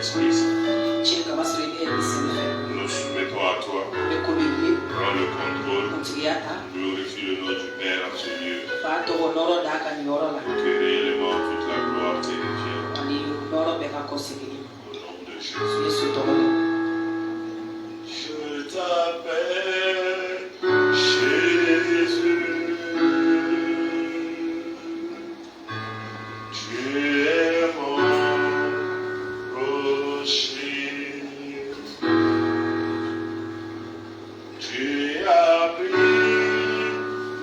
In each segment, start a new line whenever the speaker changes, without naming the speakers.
Saint-Esprit Saint. Nous soumettons à toi. Prends le contrôle. Glorifie le nom du Père en ce lieu. Que réellement toute la gloire te revienne. Au nom de Jésus. Je t'appelle Jésus. Tu es mon rocher. Tu as pris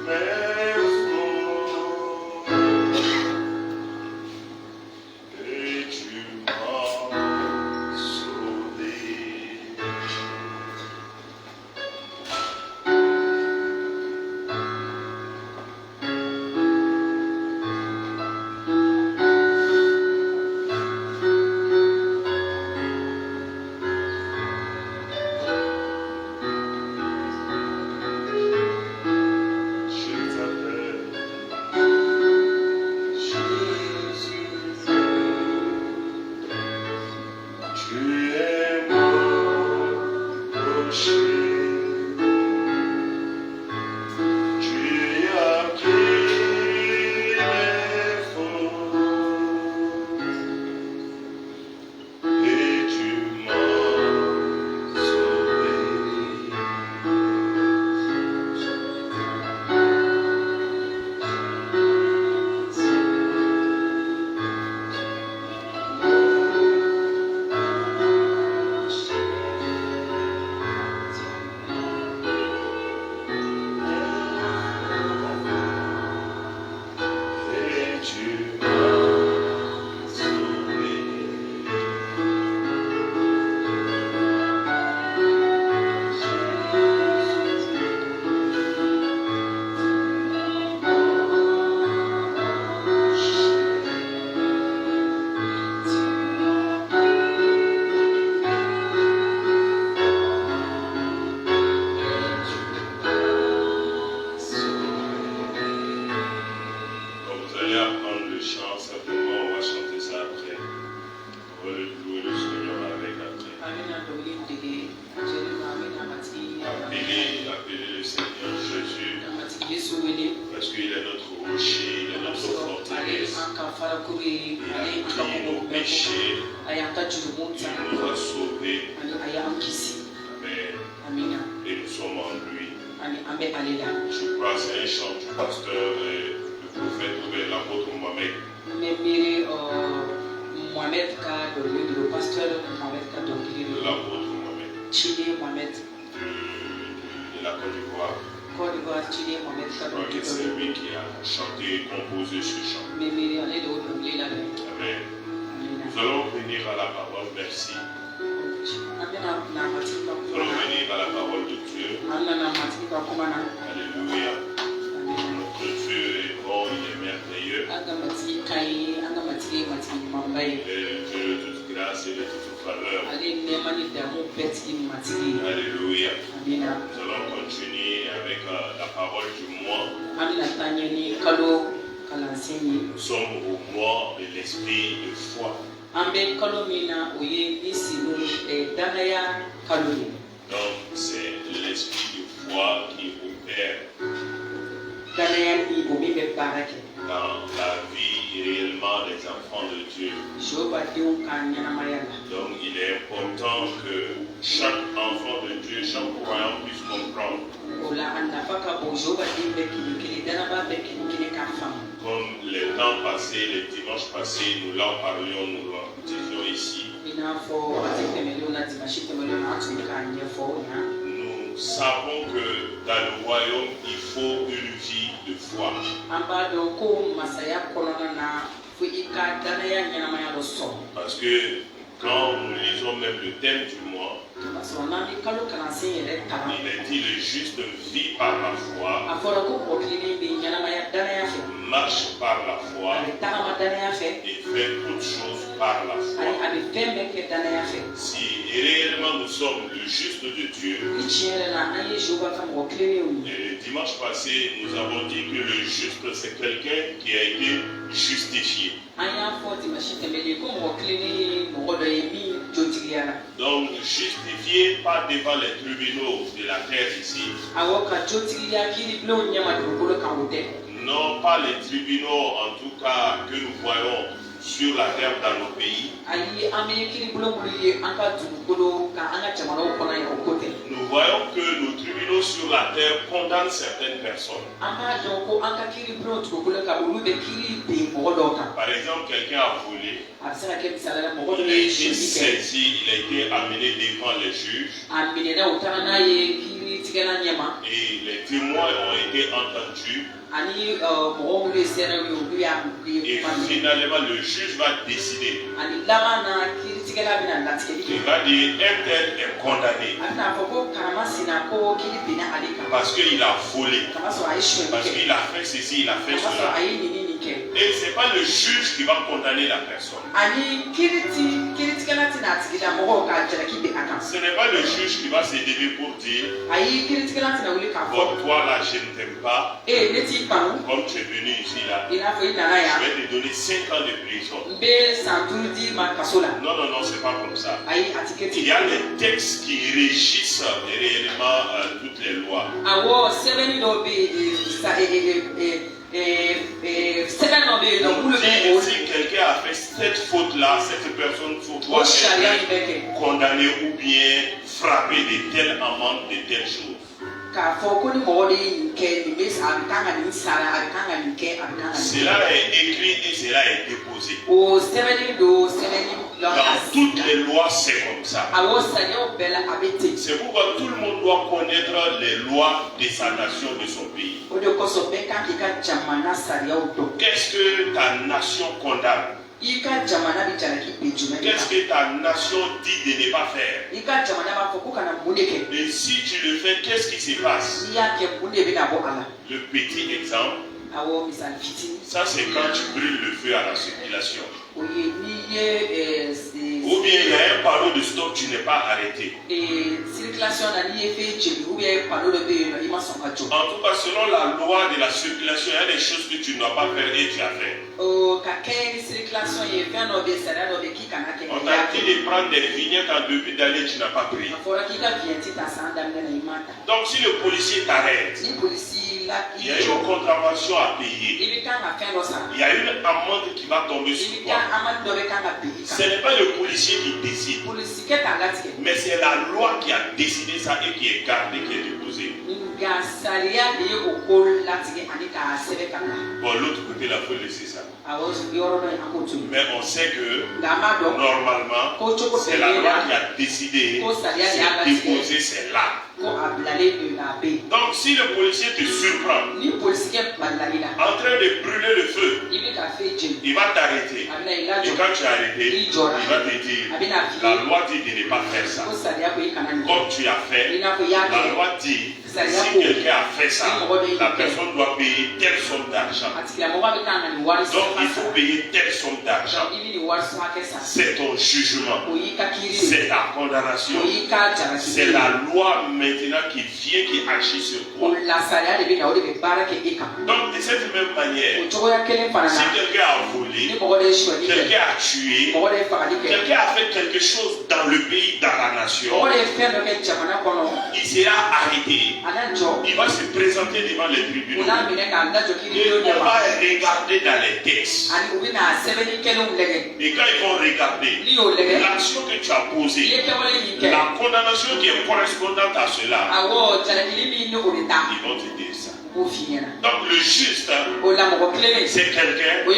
mes flots et tu m'as sauvé. Parce qu'il est notre rocher, il est notre forteresse. Il a pris nos péchés. Il nous a sauvés. Amen. Et nous sommes en lui. Je crois que c'est un chant du pasteur et le prophète ou l'apôtre Mohamed. L'apôtre Mohamed. De la Côte d'Ivoire. Je crois que c'est lui qui a chanté et composé ce chant. Amen. Nous allons venir à la parole. Merci. Nous allons venir à la parole de Dieu. Alléluia. Notre Dieu est bon, il est merveilleux. Et Dieu de toute grâce et de toute faveur. Alléluia. Nous allons continuer avec la parole du mois. Nous sommes au mois de l'esprit de foi. Donc c'est l'esprit de foi qui opère dans la vie réellement des enfants de Dieu. Donc il est important que chaque enfant de Dieu, chaque croyant puisse comprendre. Comme les temps passés, les dimanches passés, nous l'en parlions, nous l'en disions ici. Nous savons que dans le royaume, il faut une vie de foi. Parce que quand nous lisons même le thème du mois, il est dit le juste vit par la foi, marche par la foi et fait toutes choses par la foi. Si réellement nous sommes le juste de Dieu, et le dimanche passé nous avons dit que le juste c'est quelqu'un qui a été justifié. Donc justifié pas devant les tribunaux de la terre ici. Non, pas les tribunaux en tout cas que nous voyons sur la terre dans nos pays. Nous voyons que nos tribunaux sur la terre condamnent certaines personnes. Par exemple, quelqu'un a volé, il a été saisi, il a été amené devant les juges et les témoins ont été entendus. Et finalement, le juge va décider. Il va dire un tel est condamné parce qu'il a volé, parce qu'il a fait ceci, il a fait cela. Et ce n'est pas le juge qui va condamner la personne. Ce n'est pas le juge qui va se lever pour dire bon, toi là, je ne t'aime pas. Comme tu es venu ici là, je vais te donner 5 ans de prison. Non, non, non, c'est pas comme ça. Il y a des textes qui régissent réellement toutes les lois. Si quelqu'un a fait cette faute-là, cette personne doit être condamnée ou bien frappée de telle amende, de telle chose. Cela est écrit et cela est déposé. Dans toutes les lois, c'est comme ça. C'est pourquoi tout le monde doit connaître les lois de sa nation, de son pays. Qu'est-ce que ta nation condamne? Qu'est-ce que ta nation dit de ne pas faire? Et si tu le fais, qu'est-ce qui se passe? Le petit exemple, ça c'est quand tu brûles le feu à la circulation. Ou bien il y a un panneau de stop, tu n'es pas arrêté. En tout cas, selon la loi de la circulation, il y a des choses que tu ne dois pas faire et tu as fait. On t'a dit de prendre des vignettes en début d'année, tu n'as pas pris. Donc si le policier t'arrête, il y a une contravention à payer. Il y a une amende qui va tomber sur toi. Ce n'est pas le policier qui décide, mais c'est la loi qui a décidé ça et qui est gardée, qui est déposée. Bon, l'autre côté, il faut laisser ça. Mais on sait que normalement, c'est la loi qui a décidé, c'est déposé, c'est là. Donc si le policier te surprend en train de brûler le feu, il va t'arrêter. Et quand tu es arrêté, il va te dire, la loi dit de ne pas faire ça. Comme tu as fait, la loi dit, si quelqu'un a fait ça, la personne doit payer telle somme d'argent. Donc il faut payer telle somme d'argent. C'est ton jugement, c'est ta condamnation, c'est la loi maintenant qui vient, qui agit sur toi. Donc de cette même manière, si quelqu'un a volé, quelqu'un a tué, quelqu'un a fait quelque chose dans le pays, dans la nation, il sera arrêté. Il va se présenter devant les tribunaux et on va regarder dans les textes. Et quand ils vont regarder l'action que tu as posée, la condamnation qui est correspondante à cela, ils vont te dire ça. Donc le juste, c'est quelqu'un, quand il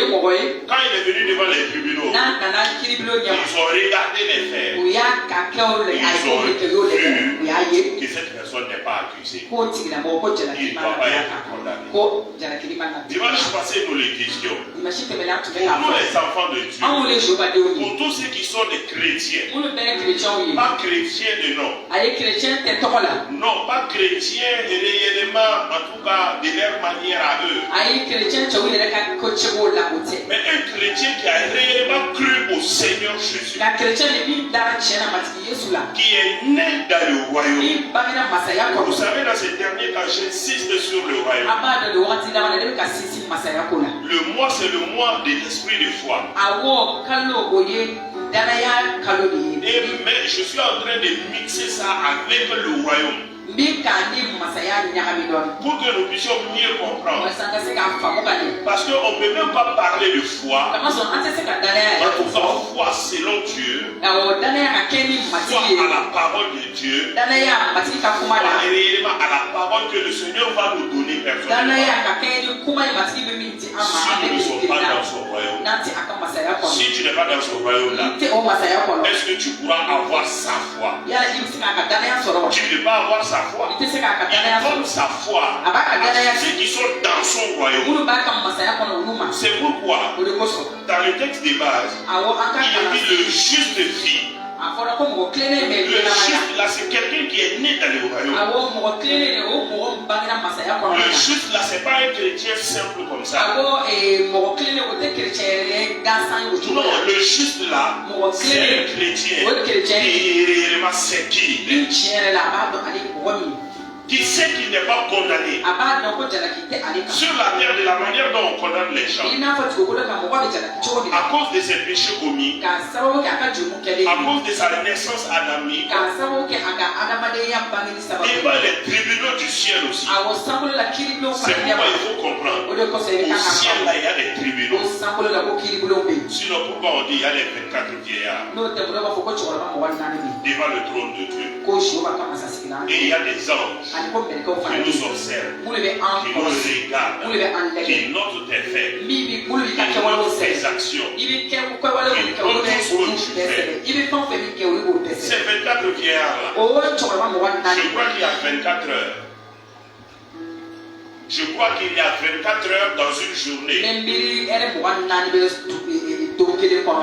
est venu devant les tribunaux, ils ont regardé les faits, ils ont vu que cette personne n'est pas accusée. Il ne va pas être condamné. Dimanche passé, nous les questions. Pour nous les enfants de Dieu, pour tous ceux qui sont des chrétiens, pas chrétiens de nom, non, pas chrétiens réellement, en tout cas de leur manière à eux, mais un chrétien qui a réellement cru au Seigneur Jésus, qui est né dans le royaume. Vous savez, dans ces derniers temps, j'insiste sur le royaume. Le mois, c'est c'est le mois de l'esprit de foi. Mais je suis en train de mixer ça avec le royaume. Pour que nous puissions mieux comprendre. Parce qu'on ne peut même pas parler de foi. Parce que foi selon Dieu. Foi à la parole de Dieu. Foi réellement à la parole que le Seigneur va nous donner personnellement. Si nous ne sommes pas dans son royaume. Si tu n'es pas dans son royaume là. Est-ce que tu pourras avoir sa foi? Tu ne peux pas avoir sa foi. Il donne sa foi à ceux qui sont dans son royaume. C'est pourquoi, dans le texte de base, il a dit le juste vit. Le juste là, c'est quelqu'un qui est né dans le royaume. Le juste là, c'est pas un chrétien simple comme ça. Non, le juste là, c'est un chrétien qui est réellement sécurisé. Qui sait qu'il n'est pas condamné sur la terre de la manière dont on condamne les gens à cause de ses péchés commis, à cause de sa naissance adamique et par les tribunaux du ciel aussi. C'est pourquoi il faut comprendre au ciel là il y a des tribunaux. Sinon pourquoi on dit il y a les 24 vieillards devant le trône de Dieu et il y a des anges qui nous observent, qui nous regardent, qui notent tes faits, qui notent tes actions, qui notent tout ce que tu fais. Ces 24 vieillards-là, je crois qu'il y a 24 heures. Je crois qu'il y a 24 heures dans une journée.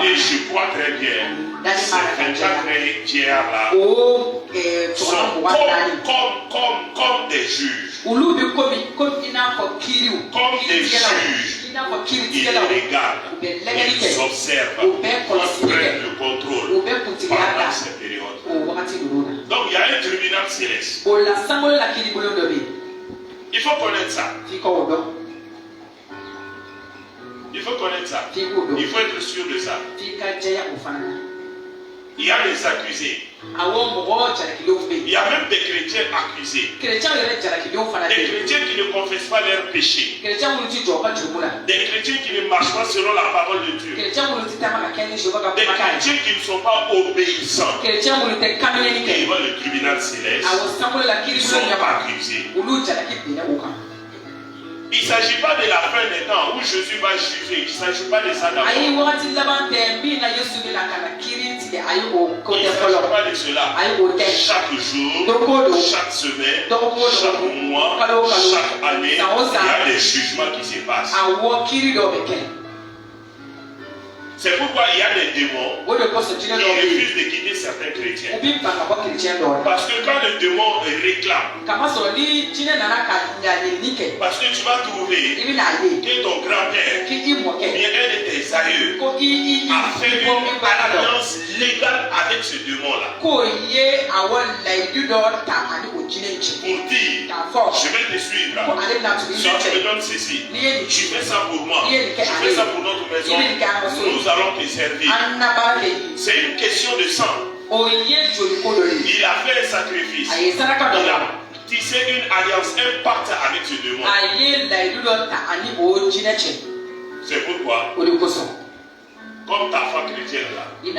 Et je crois très bien, ces 24 vieillards-là sont comme des juges. Comme des juges. Ils regardent, ils observent, ils prennent le contrôle pendant ces périodes. Donc il y a un tribunal céleste. Il faut connaître ça. Il faut connaître ça. Il faut être sûr de ça. Il y a des accusés. Il y a même des chrétiens accusés. Des chrétiens qui ne confessent pas leurs péchés. Des chrétiens qui ne marchent pas selon la parole de Dieu. Des chrétiens qui ne sont pas obéissants. Et ils vont le tribunal céleste. Ils sont accusés. Il ne s'agit pas de la fin des temps où Jésus va juger. Il ne s'agit pas de ça d'abord. Il ne s'agit pas de cela. Chaque jour, chaque semaine, chaque mois, chaque année, il y a des jugements qui se passent. C'est pourquoi il y a des démons qui refusent de quitter certains chrétiens. Parce que quand le démon réclame, parce que tu vas trouver que ton grand-père, bien un de tes aïeux, a fait une alliance légale avec ce démon-là. Pour dire, je vais te suivre. Si tu me donnes ceci, tu fais ça pour moi, tu fais ça pour notre maison, nous allons te servir. C'est une question de sang. Il a fait un sacrifice. Il a tissé une alliance, un pacte avec ce démon. C'est pourquoi, comme ta foi chrétienne là, c'est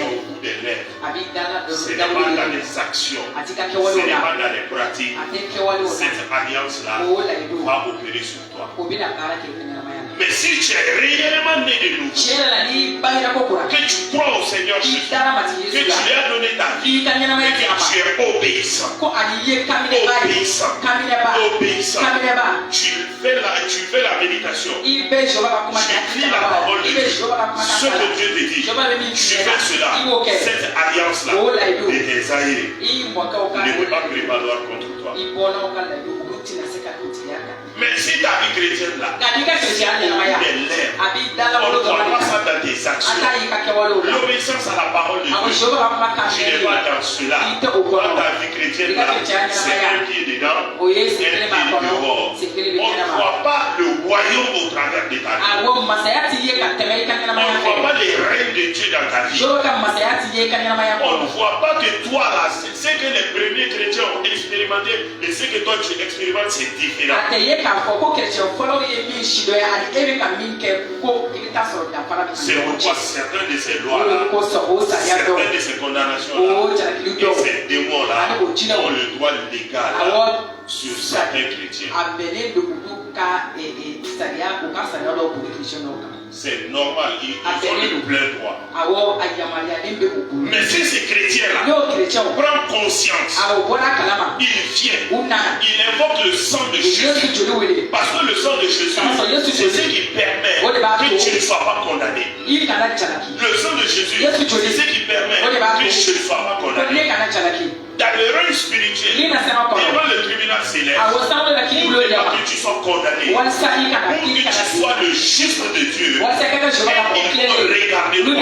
au bout des lèvres. Ce n'est pas dans les actions, ce n'est pas dans les pratiques. Cette alliance là va opérer sur toi. Mais si tu es réellement né de nouveau, que tu crois au Seigneur Jésus, que tu lui as donné ta vie, et que tu es obéissant, tu fais la méditation, tu lis la parole de Dieu, ce que Dieu te dit, tu fais cela, cette alliance-là, de tes aïeux ne peut pas prévaloir contre toi. Mais si ta vie chrétienne là, on ne voit pas ça dans tes actions, on L'obéissance à la parole de Dieu. Tu n'es pas dans cela. Dans ta vie chrétienne, c'est un pied dedans, un pied dehors. On ne voit pas le royaume au travers de ta vie. On ne voit pas les règnes de Dieu dans ta vie. On ne voit pas que toi là, ce que les premiers chrétiens ont expérimenté et ce que toi tu expérimentes, c'est différent. C'est pourquoi certaines de ces lois-là, certaines de ces condamnations-là, et ces démons-là ont le droit légal sur certains chrétiens. C'est normal, ils ont le plein droit. Mais si ces chrétiens-là prennent conscience, il vient, il invoque le sang de Jésus. Parce que le sang de Jésus, c'est ce qui permet que tu ne sois pas condamné. Le sang de Jésus, c'est ce qui permet que tu ne sois pas condamné. Dans le règne spirituel, devant le tribunal céleste, pour que tu sois condamné, pour que tu sois le juste de Dieu, il faut regarder toi.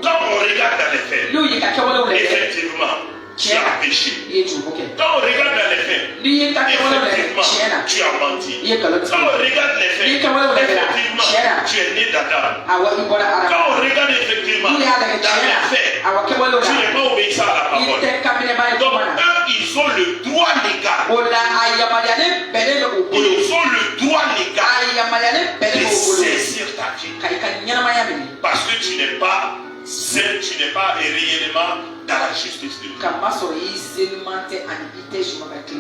Quand on regarde dans les faits, effectivement, tu as péché. Quand on regarde dans les faits, effectivement, tu as menti. Quand on regarde les faits, effectivement, tu es né d'Adam. Quand on regarde effectivement dans les faits, tu n'es pas obéissant à la parole. Donc eux, ils ont le droit légal. Ils ont le droit légal de saisir ta vie. Parce que tu n'es pas saint, tu n'es pas réellement dans la justice de Dieu.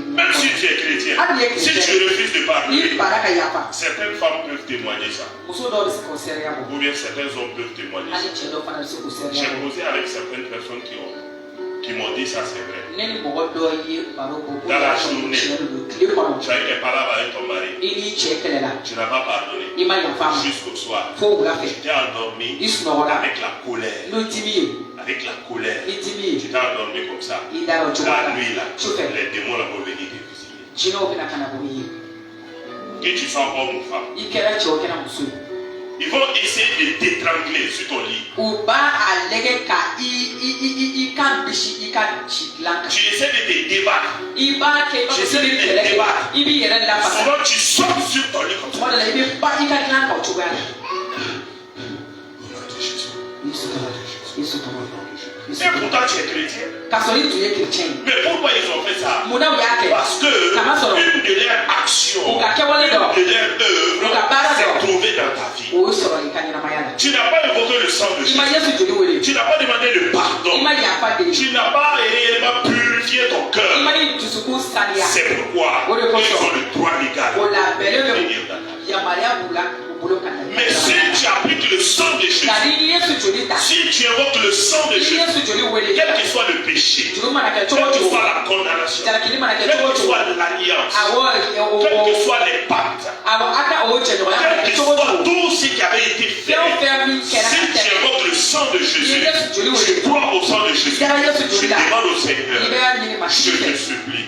Même si tu es chrétien, si tu refuses de pardonner, certaines femmes peuvent témoigner ça. Ou bien certains hommes peuvent témoigner ça. J'ai posé avec certaines personnes qui m'ont dit ça, c'est vrai. Dans la journée, tu as eu des palabres avec ton mari. Tu n'as pas pardonné. Jusqu'au soir, tu t'es endormi avec la colère. Avec la colère. Tu t'es endormi comme ça. La nuit, là, les démons vont venir te visiter. Que tu sois homme ou femme, ils vont essayer de t'étrangler sur ton lit. Tu essaies de te débattre. Tu essaies de te débattre. Souvent tu sautes sur ton lit comme ça. Et pourtant tu es chrétien. Mais pourquoi ils ont fait ça? Parce que une de leurs actions, une de leurs œuvres s'est trouvée dans ta vie. Tu n'as pas évoqué le sang de Jésus. Tu n'as pas demandé le pardon. Tu n'as pas réellement purifié ton cœur. C'est pourquoi ils ont le droit légal de venir dans ta vie. Mais si tu appliques le sang de Jésus, si tu invoques le sang de Jésus, quel que soit le péché, quelle que soit la condamnation, quelle que soit l'alliance, quels que soient les pactes, quel que soit tout ce qui avait été fait, si tu invoques le sang de Jésus, tu crois au sang de Jésus, je demande au Seigneur, je te supplie,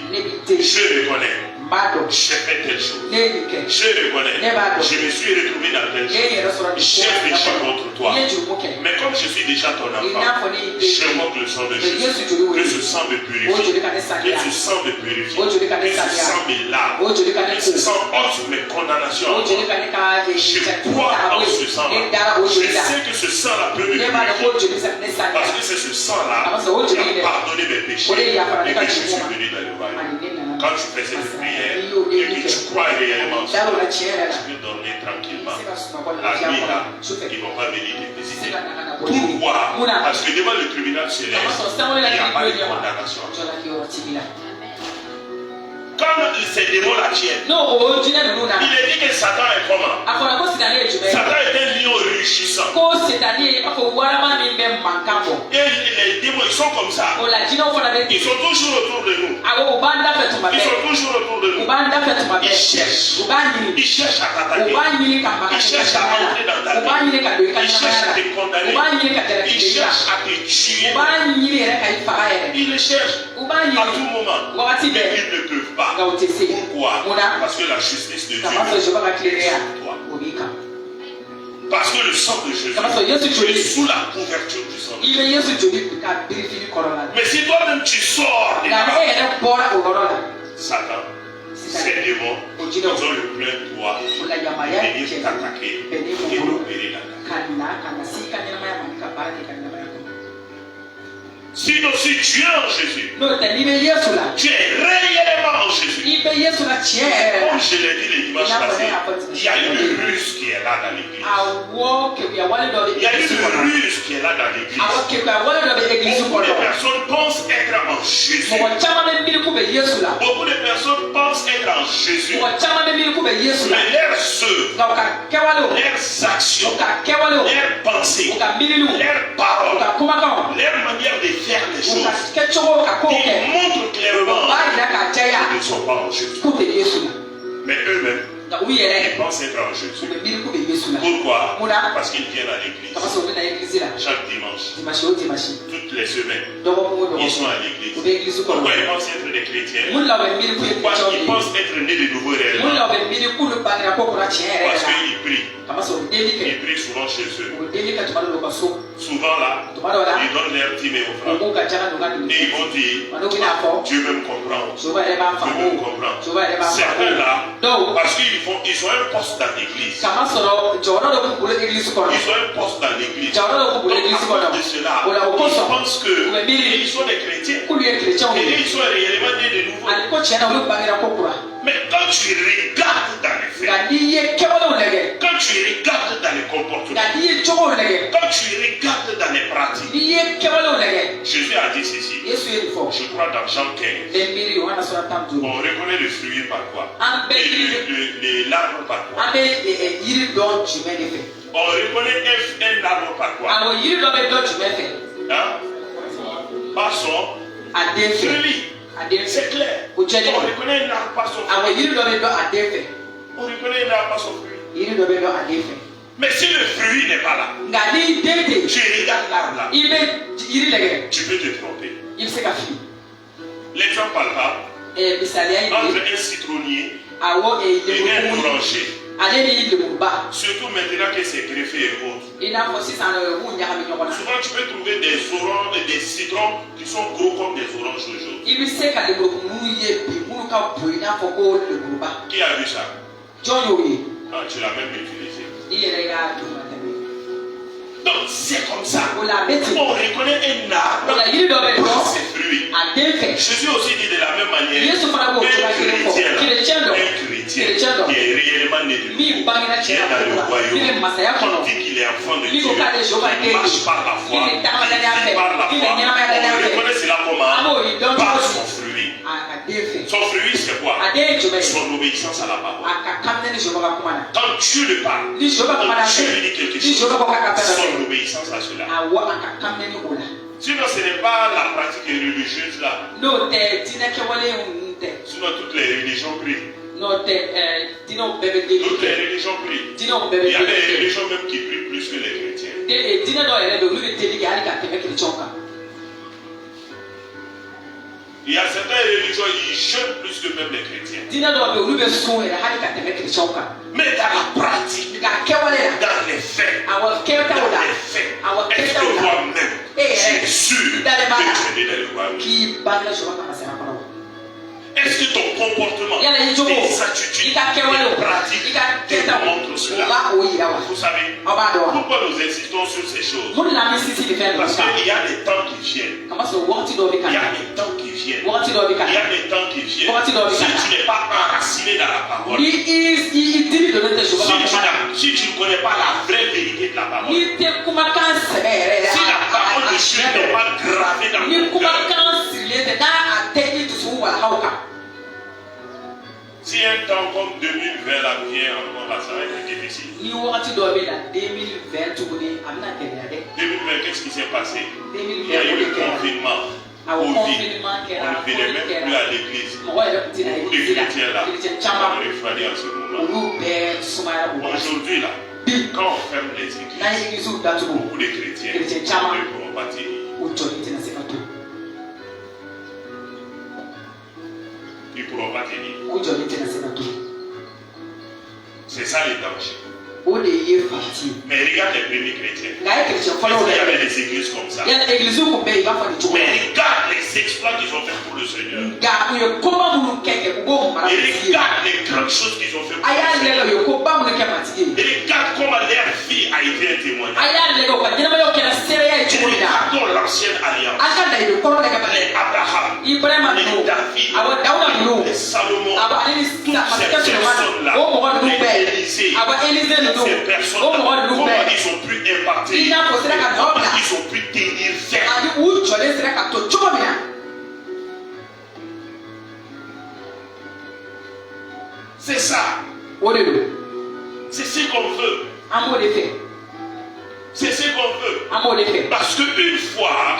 je reconnais. J'ai fait telle chose. Je reconnais. Je me suis retrouvé dans telle chose. J'ai péché contre toi. Mais comme je suis déjà ton enfant, j'invoque le sang de Jésus. Que ce sang me purifie. Que ce sang me purifie. Que ce sang me lave. Que ce sang ôte mes condamnations. Je crois en ce sang-là. Je sais que ce sang-là peut me purifier. Parce que c'est ce sang-là qui a pardonné mes péchés. Et que je suis venu dans le royaume. Quand tu fais cette prière et que tu crois réellement ça, tu peux dormir tranquillement. La nuit là, ils ne vont pas venir te visiter. Pourquoi? Parce que devant le tribunal céleste, il n'y a pas de condamnation. Quand ces démons-là tiennent, il est dit que Satan est comment? Satan est un lion rugissant. Et les démons, ils sont comme ça. Ils sont toujours autour de nous. Ils sont toujours autour de nous. Ils cherchent à t'attaquer. Ils cherchent à entrer dans ta vie. Ils cherchent à te condamner. Ils cherchent à te tuer. Ils le cherchent à tout moment. Mais ils ne peuvent pas. Pourquoi? Parce que la justice de Dieu est sur toi. Parce que le sang de Jésus est sous la couverture du sang de Jésus. Mais si toi-même tu sors de là, Satan, ces démons, ils ont le plein droit de venir t'attaquer et d'opérer la Sinon, si tu es en Jésus, tu es réellement en Jésus. Comme je l'ai dit les dimanches passés, il y a une ruse qui est là dans l'église. Il y a une ruse qui est là dans l'église. Beaucoup de personnes pensent être en Jésus. Beaucoup de personnes pensent être en Jésus. Mais leurs œuvres, leurs actions, leurs pensées, leurs paroles, leur manière de faire les choses, ils montrent clairement qu'ils ne sont pas en Jésus. Mais eux-mêmes, ils pensent être en Jésus. Pourquoi? Parce qu'ils viennent à l'église. Chaque dimanche, toutes les semaines, ils sont à l'église. Pourquoi ils pensent être des chrétiens? Pourquoi ils pensent être nés de nouveau réellement? Parce qu'ils prient. Ils prient souvent chez eux. Souvent là, ils donnent leur dîme aux frères. Et ils vont dire, Dieu veut me comprendre. Dieu veut me comprendre. Certains là, parce qu'ils ont un poste dans l'église. Ils ont un poste dans l'église. Donc à cause de cela, ils pensent qu'ils sont des chrétiens. Et ils sont réellement nés de nouveau. Mais quand tu regardes dans les faits, quand tu regardes dans les comportements, quand tu regardes dans les pratiques, Jésus a dit ceci. Je crois dans Jean 15. On reconnaît le fruit par quoi? Et l'arbre par quoi? On reconnaît un arbre par quoi? Hein? Par son fruit. C'est clair. On reconnaît un arbre par son fruit. On reconnaît un arbre par son fruit. Mais si le fruit n'est pas là, tu regardes l'arbre là, tu peux te tromper. L'exemple palpable entre un citronnier et un oranger. Surtout maintenant que c'est greffé et autres. Souvent tu peux trouver des oranges et des citrons qui sont gros comme des oranges aujourd'hui. Qui a vu ça? Ah, tu l'as même utilisé. Donc c'est comme ça. On reconnaît un arbre par ses fruits. Jésus aussi dit de la même manière un chrétien qui est réellement né de nouveau, qui est dans le royaume, qui dit qu'il est enfant de Dieu, qui marche par la foi, qui vit par la foi. On reconnaît cela comment? Par son fruit. Son fruit c'est quoi? Son obéissance à la parole. Quand Dieu le parle, quand Dieu lui dit quelque chose, son obéissance à cela. Sinon ce n'est pas la pratique religieuse là. Sinon toutes les religions prient. Toutes les religions prient. Il y a des religions même qui prient plus que les chrétiens. Il y a certaines religions qui jeûnent plus que même les chrétiens. Mais dans la pratique, dans les faits, est-ce que toi-même, tu es sûr que tu es né dans le royaume? Est-ce que ton comportement, tes attitudes, tes pratiques démontrent cela? Vous savez, pourquoi nous insistons sur ces choses? Parce qu'il y a des temps qui viennent. Il y a des temps qui viennent. Il y a des temps qui viennent. Si tu n'es pas enraciné dans la parole, si tu ne connais pas la vraie vérité de la parole, si la parole de Dieu n'est pas gravée dans ton cœur, si un temps comme 2020 là vient encore là, ça va être difficile. 2020, qu'est-ce qui s'est passé? Il y a eu le confinement. On ne venait même plus à l'église. Beaucoup de chrétiens là, on a refroidi en ce moment. Aujourd'hui là, quand on ferme les églises, beaucoup de chrétiens ne pourront pas tenir. Ils ne pourront pas tenir. C'est ça les dangers. Mais regarde les premiers chrétiens. Il y avait des églises comme ça. Mais regarde les exploits qu'ils ont fait pour le Seigneur. Et regarde les grandes choses qu'ils ont fait pour le Seigneur. Et regarde comment leur vie a été un témoignage. Regardons l'ancienne alliance. Les Abraham, les David, les Salomon, toutes ces personnes-là, les Élisée, ces personnes-là, comment ils ont pu impacter, comment ils ont pu tenir ferme. C'est ça. C'est ce qu'on veut. C'est ce qu'on veut. Parce qu'une fois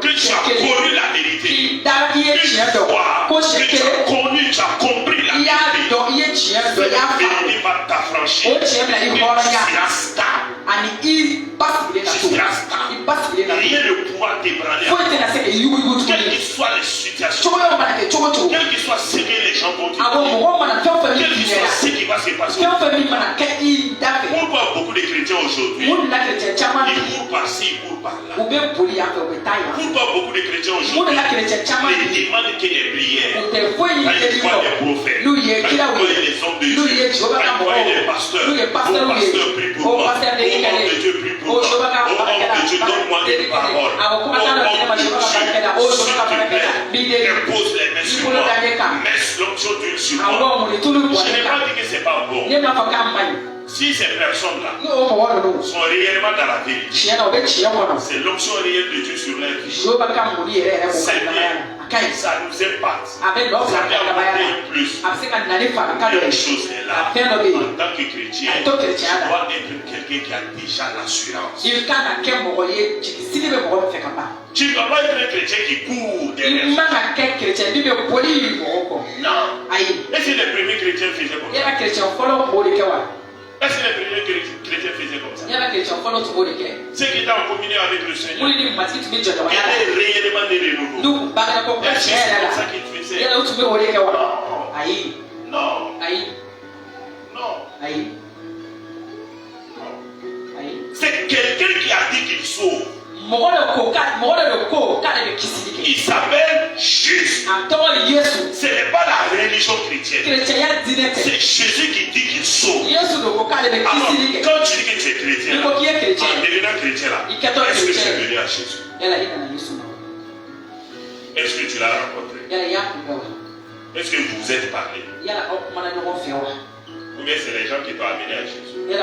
que tu as connu la vérité, une fois que tu as connu, tu as compris la vérité, la vérité va t'affranchir. Tu seras stable. Rien ne pourra t'ébranler. Quelles que soient les situations, quelles que soient ce que les gens vont dire, quel que soit ce qui va se passer. Pourquoi beaucoup de chrétiens aujourd'hui, ils courent par-ci, ils courent par-là? Pourquoi beaucoup de chrétiens aujourd'hui, ils demandent que les prières, quand ils voient des prophètes, quand ils voient les hommes de Dieu, quand ils voient les pasteurs, oh pasteur prie pour moi, oh homme de Dieu prie pour moi, oh homme de Dieu donne-moi une parole, oh homme de Dieu, s'il te plaît, impose les mains sur moi, mets l'onction d'huile sur moi. Je n'ai pas dit que c'est pas bon. Si ces personnes-là sont réellement dans la vérité, c'est l'onction réelle de Dieu sur leur vie. C'est bien. Ça nous impacte. Ça vient apporter plus. Quelque chose est là. En tant que chrétien, tu dois être quelqu'un qui a déjà l'assurance. Tu ne dois pas être un chrétien qui court derrière. Non. Est-ce que les premiers chrétiens faisaient comme ça? Est-ce que les premiers chrétiens faisaient comme ça? Ceux qui étaient en communion avec le Seigneur, qui étaient réellement des renouveaux, est-ce que c'est comme ça qu'ils faisaient? Non. C'est quelqu'un qui a dit qu'il sauve. Il s'appelle Jésus. Ce n'est pas la religion chrétienne. C'est Jésus qui dit qu'il sauve. Alors, quand tu dis que tu es chrétien, en devenant chrétien là, est-ce que tu es venu à Jésus? Est-ce que tu l'as rencontré? Est-ce que vous vous êtes parlé? Ou bien c'est les gens qui t'ont amené à Jésus? Ou bien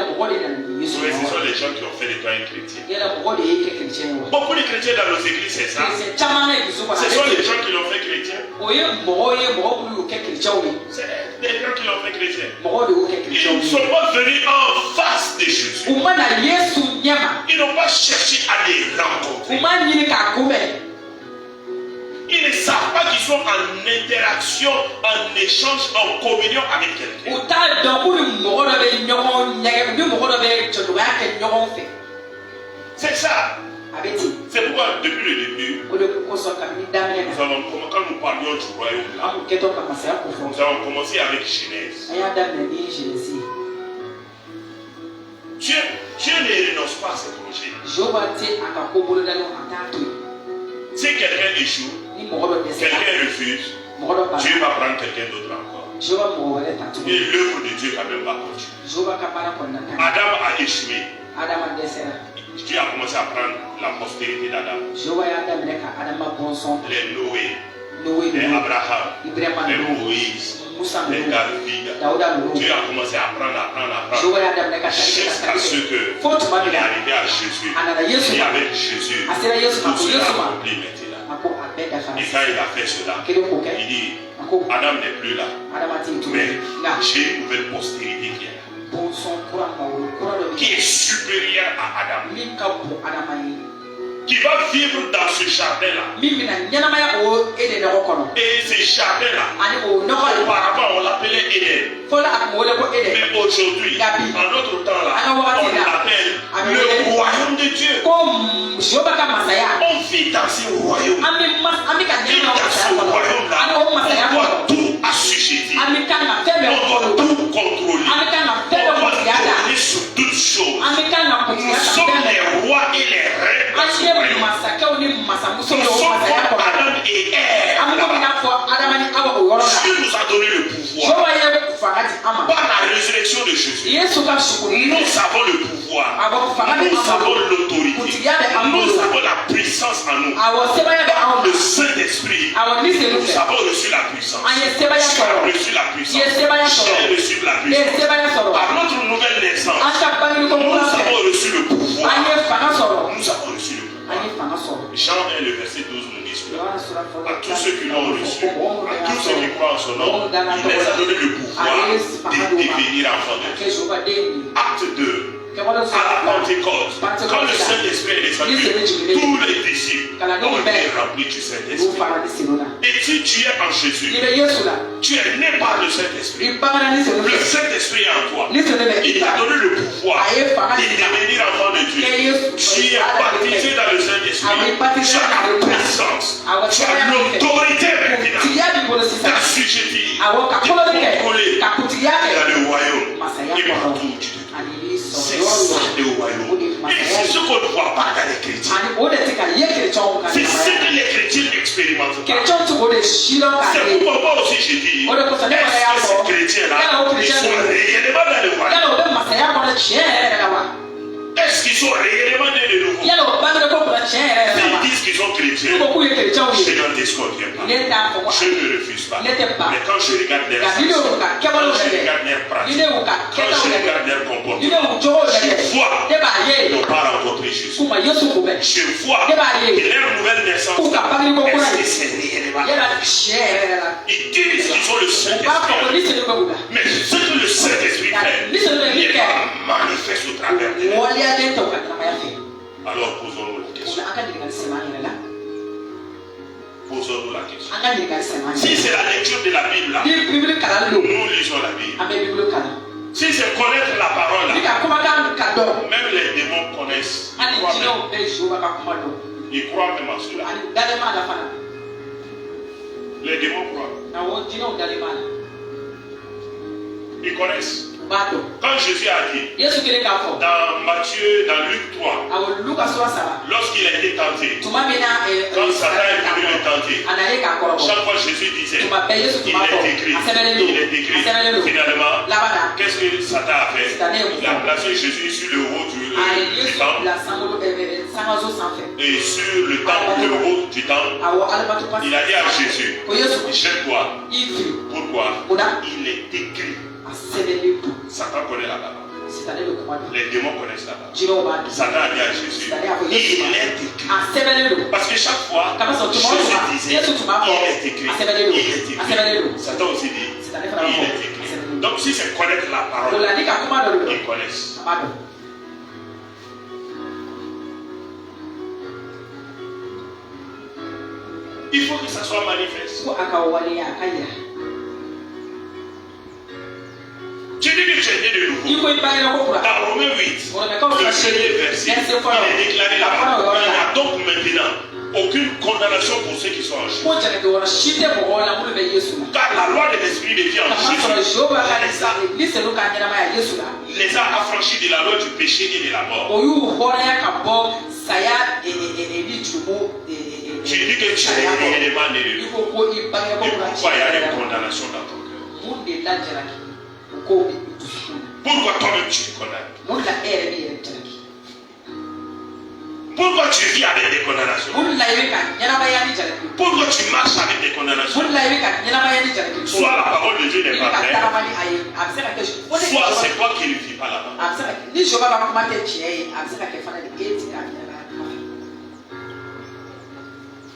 ce sont les gens qui ont fait de toi un chrétien? Beaucoup de chrétiens dans nos églises, c'est ça. Ce sont les gens qui l'ont fait chrétien. C'est des gens qui l'ont fait chrétien. Ils ne sont pas venus en face de Jésus. Ils n'ont pas cherché à les rencontrer. Ils ne savent pas qu'ils sont en interaction, en échange, en communion avec quelqu'un. C'est ça. C'est pourquoi depuis le début, quand nous parlions du royaume là, nous avons commencé avec Genèse. Dieu ne renonce pas à ses projets. Si quelqu'un échoue, quelqu'un refuse, Dieu va prendre quelqu'un d'autre encore. Et l'œuvre de Dieu quand même va continuer. Adam a échoué. Dieu a commencé à prendre la postérité d'Adam. Les Noé, les Abraham, les Moïse, les David. Dieu a commencé à apprendre. Jusqu'à ce que il est arrivé à Jésus. Et avec Jésus, tout cela accompli maintenant. Et quand il a fait cela, il dit, Adam n'est plus là. Mais j'ai une nouvelle postérité qui est là. Qui est supérieure à Adam. Qui va vivre dans ce jardin-là. Et ce jardin-là, auparavant on l'appelait Éden. Mais aujourd'hui, en notre temps là, on l'appelle le royaume de Dieu. On vit dans ce royaume. Et dans ce royaume-là, on doit tout assujettir. On doit tout contrôler. On doit contrôler sur tout.
choses. Nous sommes les rois et les reines de ce royaume. Nous sommes comme Adam et Ève. Dieu nous a donné le pouvoir. Par la résurrection de Jésus, nous avons le pouvoir. Nous avons l'autorité. Nous avons la puissance en nous. Par le Saint-Esprit, nous avons reçu la puissance. Tu as reçu la puissance. J'ai reçu la puissance. Par notre nouvelle naissance, nous avons reçu le pouvoir. Nous avons reçu le pouvoir. Jean 1, le verset 12 nous dit cela. À tous ceux qui l'ont reçu, à tous ceux qui croient en son nom, il les a donné le pouvoir de devenir enfants de Dieu. Acte 2. À la Pentecôte, quand le Saint-Esprit est descendu, tous les disciples ont été remplis du Saint-Esprit. Et si tu es en Jésus, tu es né par le Saint-Esprit. Le Saint-Esprit est en toi. Il t'a donné le pouvoir de devenir enfant de Dieu. Tu es baptisé dans le Saint-Esprit. Tu as la puissance. Tu as l'autorité maintenant d'assujettir, de contrôler dans le royaume. Et partout tu te trouves. C'est ça le royaume. Et c'est ce qu'on ne voit pas dans les chrétiens. C'est ce que les chrétiens expérimentent pas. C'est pourquoi moi aussi j'ai dit, est-ce que ces chrétiens-là, ils sont réellement dans le royaume? Est-ce qu'ils sont réellement nés de nouveau? S'ils disent qu'ils sont chrétiens, je n'en disconviens pas. Je ne refuse pas. Mais quand je regarde leurs actions, quand je regarde leurs pratiques, quand je regarde leur comportement, je vois qu'ils n'ont pas rencontré Jésus. Je vois que leur nouvelle naissance, est-ce que c'est réellement? Ils disent qu'ils ont le Saint-Esprit. Mais ce que le Saint-Esprit fait, il est manifeste au travers de nous. Alors posons-nous la question. Posons-nous la question. Si c'est la lecture de la Bible là, nous lisons la Bible. Si c'est connaître la parole là, même les démons connaissent. Ils croient même à cela. Les démons croient. Ils connaissent. Quand Jésus a dit dans Matthieu, dans Luc 3, lorsqu'il a été tenté, quand Satan est venu le tenter, chaque fois Jésus disait, il est écrit, finalement, qu'est-ce que Satan a fait? Il a placé Jésus sur le haut du temple, et sur le haut du temple, il a dit à Jésus, jette-toi. Pourquoi? Il est écrit. Satan connaît la parole. Les démons connaissent la parole. Satan a dit à Jésus, il est écrit. Parce que chaque fois, Jésus disait, il est écrit. Il est écrit. Satan aussi dit, il est écrit. Donc si c'est connaître la parole, ils connaissent. Il faut que ça soit manifeste. Tu dis que tu es né de nouveau. Dans Romains 8, le premier verset, il est déclaré là-bas. Il n'y a donc maintenant aucune condamnation pour ceux qui sont en Jésus. Car la loi de l'Esprit de Dieu en Jésus les a affranchis de la loi du péché et de la mort. Tu dis que tu es réellement né de nouveau. Et pourquoi il y a des condamnations dans ton cœur? Pourquoi toi-même tu te condamnes? Pourquoi tu vis avec des condamnations? Pourquoi tu marches avec des condamnations? Soit la parole de Dieu n'est pas vraie, soit c'est toi qui ne vis pas là-bas.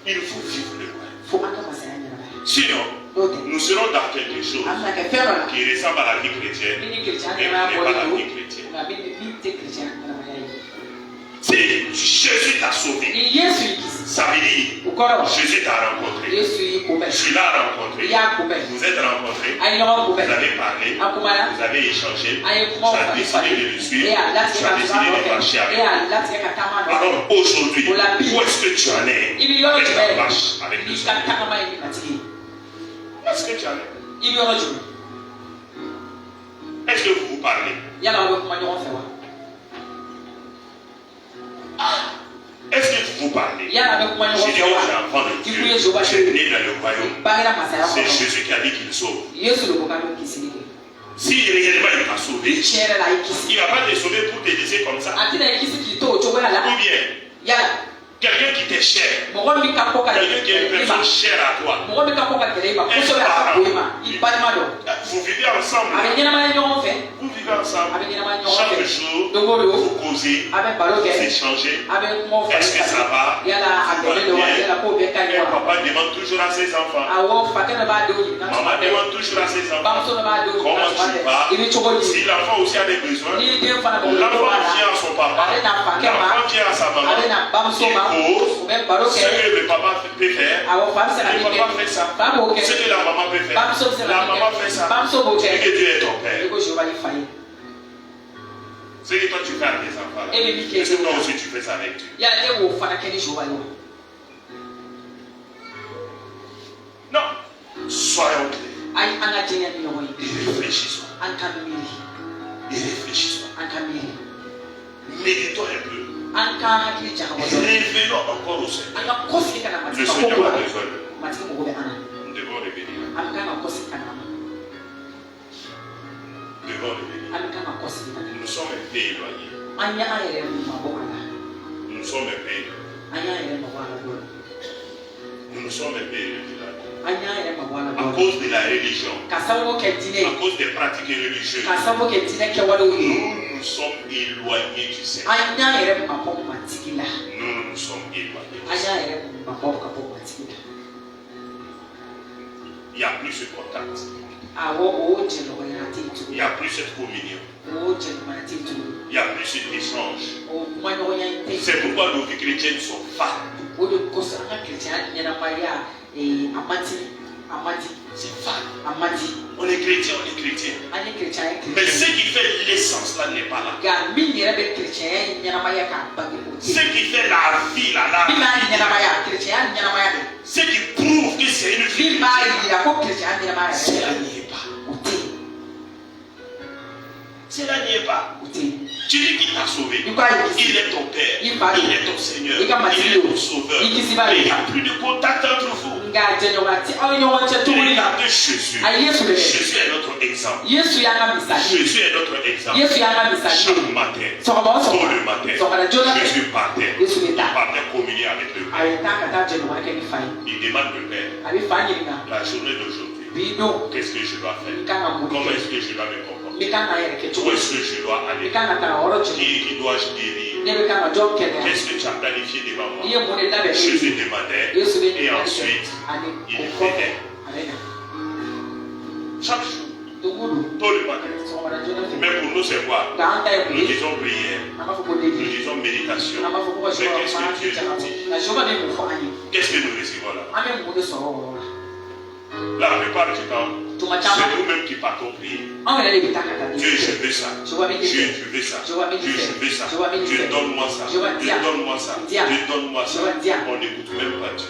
Il faut vivre le royaume. Sinon, nous serons dans quelque chose qui ressemble à la vie chrétienne, mais qui n'est pas la vie chrétienne. Si Jésus t'a sauvé, ça veut dire Jésus t'a rencontré. Tu l'as rencontré. Vous êtes rencontrés. Vous avez parlé. Vous avez échangé. Tu as décidé de le suivre. Tu as décidé de marcher avec lui. Alors aujourd'hui, où est-ce que tu en es avec ta marche avec le Seigneur? Où est-ce que tu en es? Est-ce que vous vous parlez?
Est-ce que vous parlez? J'ai dit que j'ai enfant de Dieu. J'ai né dans le royaume. C'est Jésus qui a dit qu'il sauve. Si réellement il t'a sauvé, il ne va pas te sauver pour te laisser comme ça. Ou bien, quelqu'un qui t'est cher. Quelqu'un qui est une personne chère à toi. Vous vivez ensemble. Vous vivez ensemble. Chaque jour, vous causez, vous échangez. Est-ce que ça va? Et papa demande toujours à ses enfants. Maman demande toujours à ses enfants. Comment tu vas? Si l'enfant aussi a des besoins, l'enfant vient à son papa. L'enfant vient à sa maman. Ce que le papa peut faire, le papa fait ça. Ce que la maman peut faire, la maman fait ça. Et que Dieu est ton père. Ce que toi tu fais avec tes enfants, est-ce que toi aussi tu fais ça avec Dieu? Non. Soyons clairs. Et réfléchissons. Méditons un peu. Révélons encore au Seigneur. Le Seigneur a besoin de nous. Nous devons revenir. Nous sommes un pays éloigné. Nous sommes un pays. Nous sommes un pays reculé. À cause de la religion, à cause des pratiques religieuses, nous sommes éloignés du Seigneur. Nous sommes éloignés du Seigneur. Il n'y a plus ce contact. Il n'y a plus cette communion. Il n'y a plus cet échange. C'est pourquoi nos vies chrétiennes sont fades. C'est fade. On est chrétien, mais ce qui fait l'essence là n'est pas là. Ce qui fait la vie là, ce qui prouve que c'est une vie chrétienne, cela n'y est pas. Cela n'y est pas. Tu dis qu'il t'a sauvé. Il est ton Père. Il est ton Seigneur. Il est ton Sauveur. Mais il n'y a plus de contact entre vous. Regardez Jésus. Jésus est notre exemple. Jésus est notre exemple. Chaque matin, tôt le matin, Jésus partait. Il partait communier avec le Père. Il demande le Père. La journée d'aujourd'hui, qu'est-ce que je dois faire? Comment est-ce que je dois me comporter? Où est-ce que je dois aller? Qui dois-je guérir? Qu'est-ce que tu as planifié devant moi? Jésus demandait et ensuite il faisait. Chaque jour, tôt le matin. Mais pour nous c'est quoi? Nous disons prière, nous disons méditation. Mais qu'est-ce que Dieu nous dit? Qu'est-ce que nous recevons là? La plupart du temps, c'est nous-mêmes qui partons prier. Dieu, je veux ça. Dieu, je veux ça. Dieu, je veux ça. Dieu, donne-moi ça. Dieu, donne-moi ça. Dieu, donne-moi ça. On n'écoute même pas Dieu.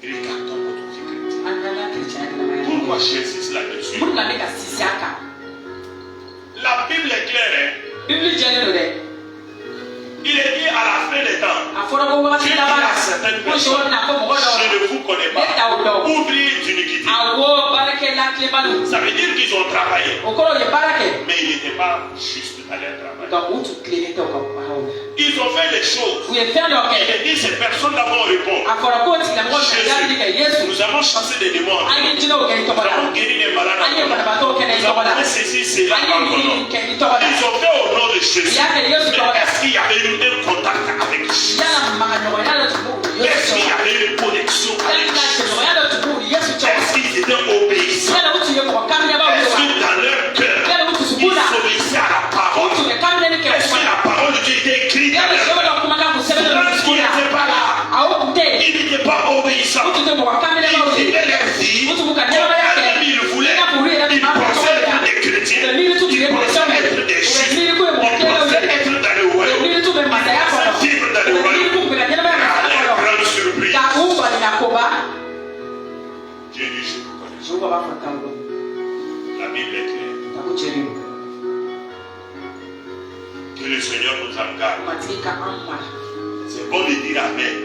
Regardons notre vie chrétienne. Pourquoi j'insiste là-dessus? La Bible est claire. Il est dit à la fin des temps. Dieu dit à certaines personnes, je ne vous connais pas. Oubliez d'iniquité. Ça veut dire qu'ils ont travaillé. Mais ils n'étaient pas justes à leur travail. Ils ont fait les choses. Il est dit ces personnes-là vont répondre. Jésus, nous avons chassé des démons. Nous avons guéri des malades. Nous avons fait ceci, cela. Ils ont fait au nom de Jésus. Mais est-ce qu'il y avait eu un contact avec Jésus? Est-ce qu'il y avait une connexion avec Jésus? Est-ce qu'ils étaient obéissants? Est-ce que dans leur cœur, ils obéissaient à la parole? Est-ce que la parole de Dieu était écrite dans leur cœur? Parce qu'ils n'étaient pas là. Ils n'étaient pas obéissants. Ils vivaient leur vie comme ils voulaient. Ils pensaient être des chrétiens. Ils pensaient être des juifs. Ils pensaient être dans le royaume. Ils pensaient vivre dans le royaume. À leur grande surprise, Dieu, je vous connais. La Bible est claire. Que le Seigneur nous en garde. C'est bon de dire Amen.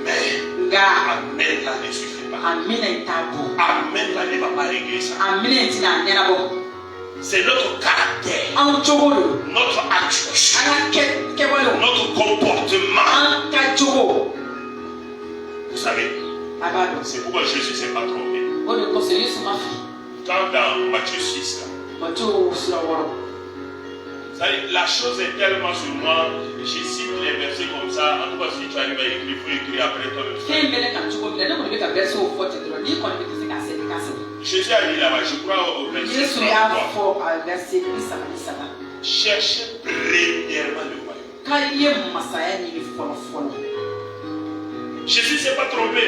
Mais Amen là ne suffit pas. Amen là ne va pas régler ça. C'est notre caractère, notre attitude, notre comportement. Vous savez, c'est pourquoi Jésus ne s'est pas trompé. Quand dans Matthieu 6, la chose est tellement sur moi, je cite les versets comme ça. En tout cas, si tu arrives à écrire, il faut écrire après toi. Jésus a dit là-bas, je crois au verset 33. Cherchez premièrement le royaume. Jésus ne s'est pas trompé.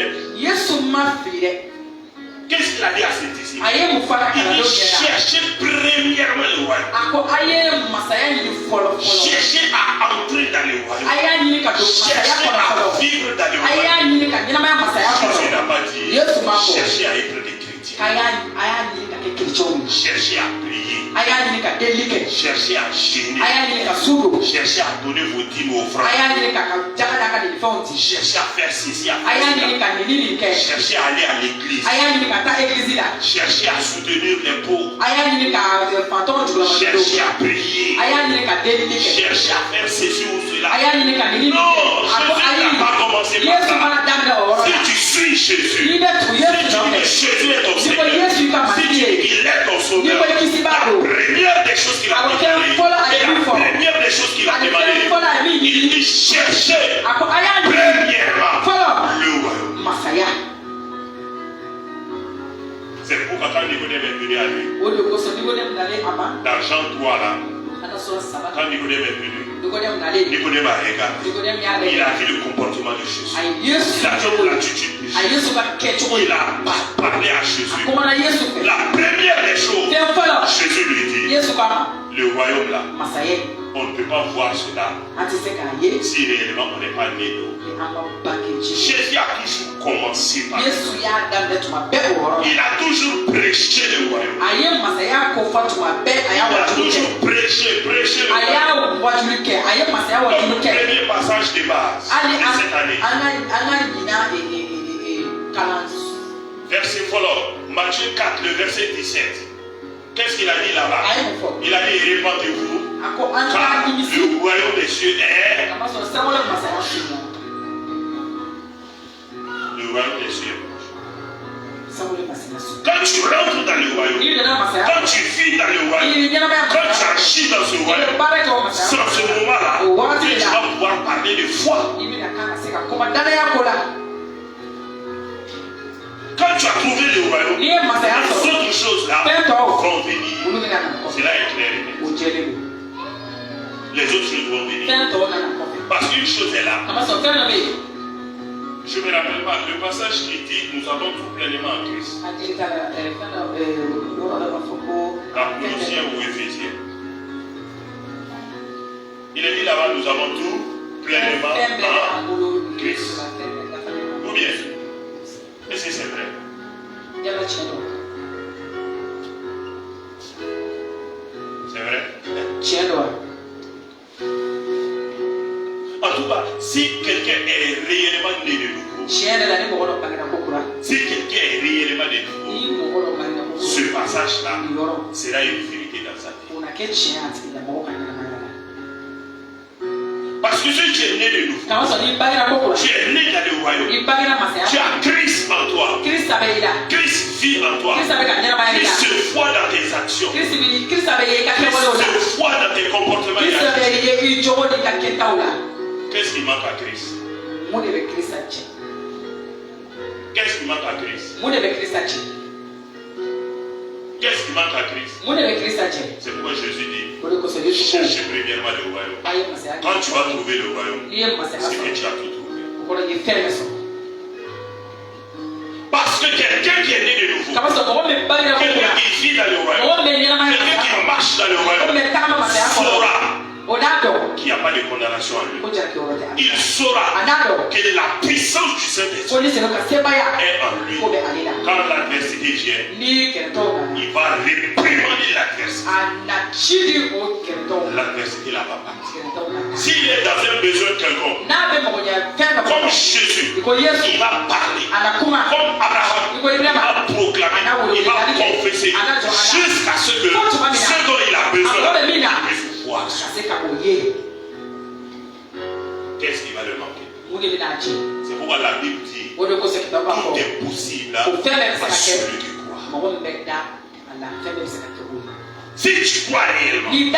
Qu'est-ce qu'il a dit à ses disciples? Il dit cherchez premièrement le royaume. Cherchez à entrer dans le royaume. Cherchez à vivre dans le royaume. Jésus n'a pas dit cherchez à être des chrétiens. Cherchez à prier. Cherchez à gêner. Cherchez à donner vos dîmes aux frères. Cherchez à faire ceci, à faire cela. Cherchez à aller à l'église. Cherchez à soutenir les pauvres. Cherchez à prier. Cherchez à faire ceci ou cela. Non, Jésus n'a pas commencé par ça. Si tu suis Jésus, si tu dis que Jésus est ton Seigneur, si tu dis qu'il est ton sauveur, la première des choses qu'il a demandé, il dit cherchez premièrement le royaume. C'est pourquoi quand Nicodème est venu à lui, dans Jean 3 là, quand Nicodème est venu, Nicodème a regardé, il a vu le comportement de Jésus, il a vu l'attitude de Jésus, il a parlé à Jésus. La première des choses, Jésus lui dit, le royaume là, on ne peut pas voir cela si réellement on n'est pas né d'eau. Jésus a toujours commencé par ça. Il a toujours prêché le royaume. Il a toujours prêché le royaume. Notre premier passage de base de cette année. Verset follow, Matthieu 4, le verset 17. Qu'est-ce qu'il a dit là-bas? Il a dit répandez-vous, car le royaume des cieux est. Le royaume des cieux. Quand tu rentres dans le royaume, quand tu vis dans le royaume, quand tu agis dans ce royaume, c'est dans ce moment-là que tu vas pouvoir parler de foi. Quand tu as trouvé le royaume, les autres choses là vont venir. Cela est clair. Les autres choses vont venir. Parce qu'une chose est là. Je ne me rappelle pas le passage qui dit nous avons tout pleinement en Christ. Dans Colossiens ou Éphésiens. Il est dit là-bas nous avons tout pleinement en Christ. Ou bien, est-ce que c'est vrai? C'est vrai? En tout cas, si quelqu'un est réellement né de nouveau, si quelqu'un est réellement né de nouveau, ce passage-là sera une vérité dans sa vie. Parce que si tu es né de nouveau, tu es né dans le royaume, tu as Christ en toi, Christ vit en toi, Christ se voit dans tes actions, Christ se voit dans tes comportements. Qu'est-ce qui manque à Christ? Qu'est-ce qui manque à Christ? Qu'est-ce qui manque à Christ? C'est pourquoi Jésus dit cherchez premièrement le royaume. Quand tu vas trouver le royaume, c'est que tu as tout trouvé. Parce que quelqu'un qui est né de nouveau, quelqu'un qui vit dans le royaume, quelqu'un qui marche dans le royaume, saura qu'il n'y a pas de condamnation en lui. Il saura que la puissance du Saint-Esprit est en lui. Quand l'adversité vient, il va réprimander l'adversité. L'adversité là va partir. S'il est dans un besoin quelconque, comme Jésus, il va parler. Comme Abraham, il va proclamer, il va confesser jusqu'à ce que ce dont il a besoin puisse voir. Qu'est-ce qui va le manquer? C'est pourquoi la Bible dit tout est possible à celui qui croit. Si tu crois réellement, si tu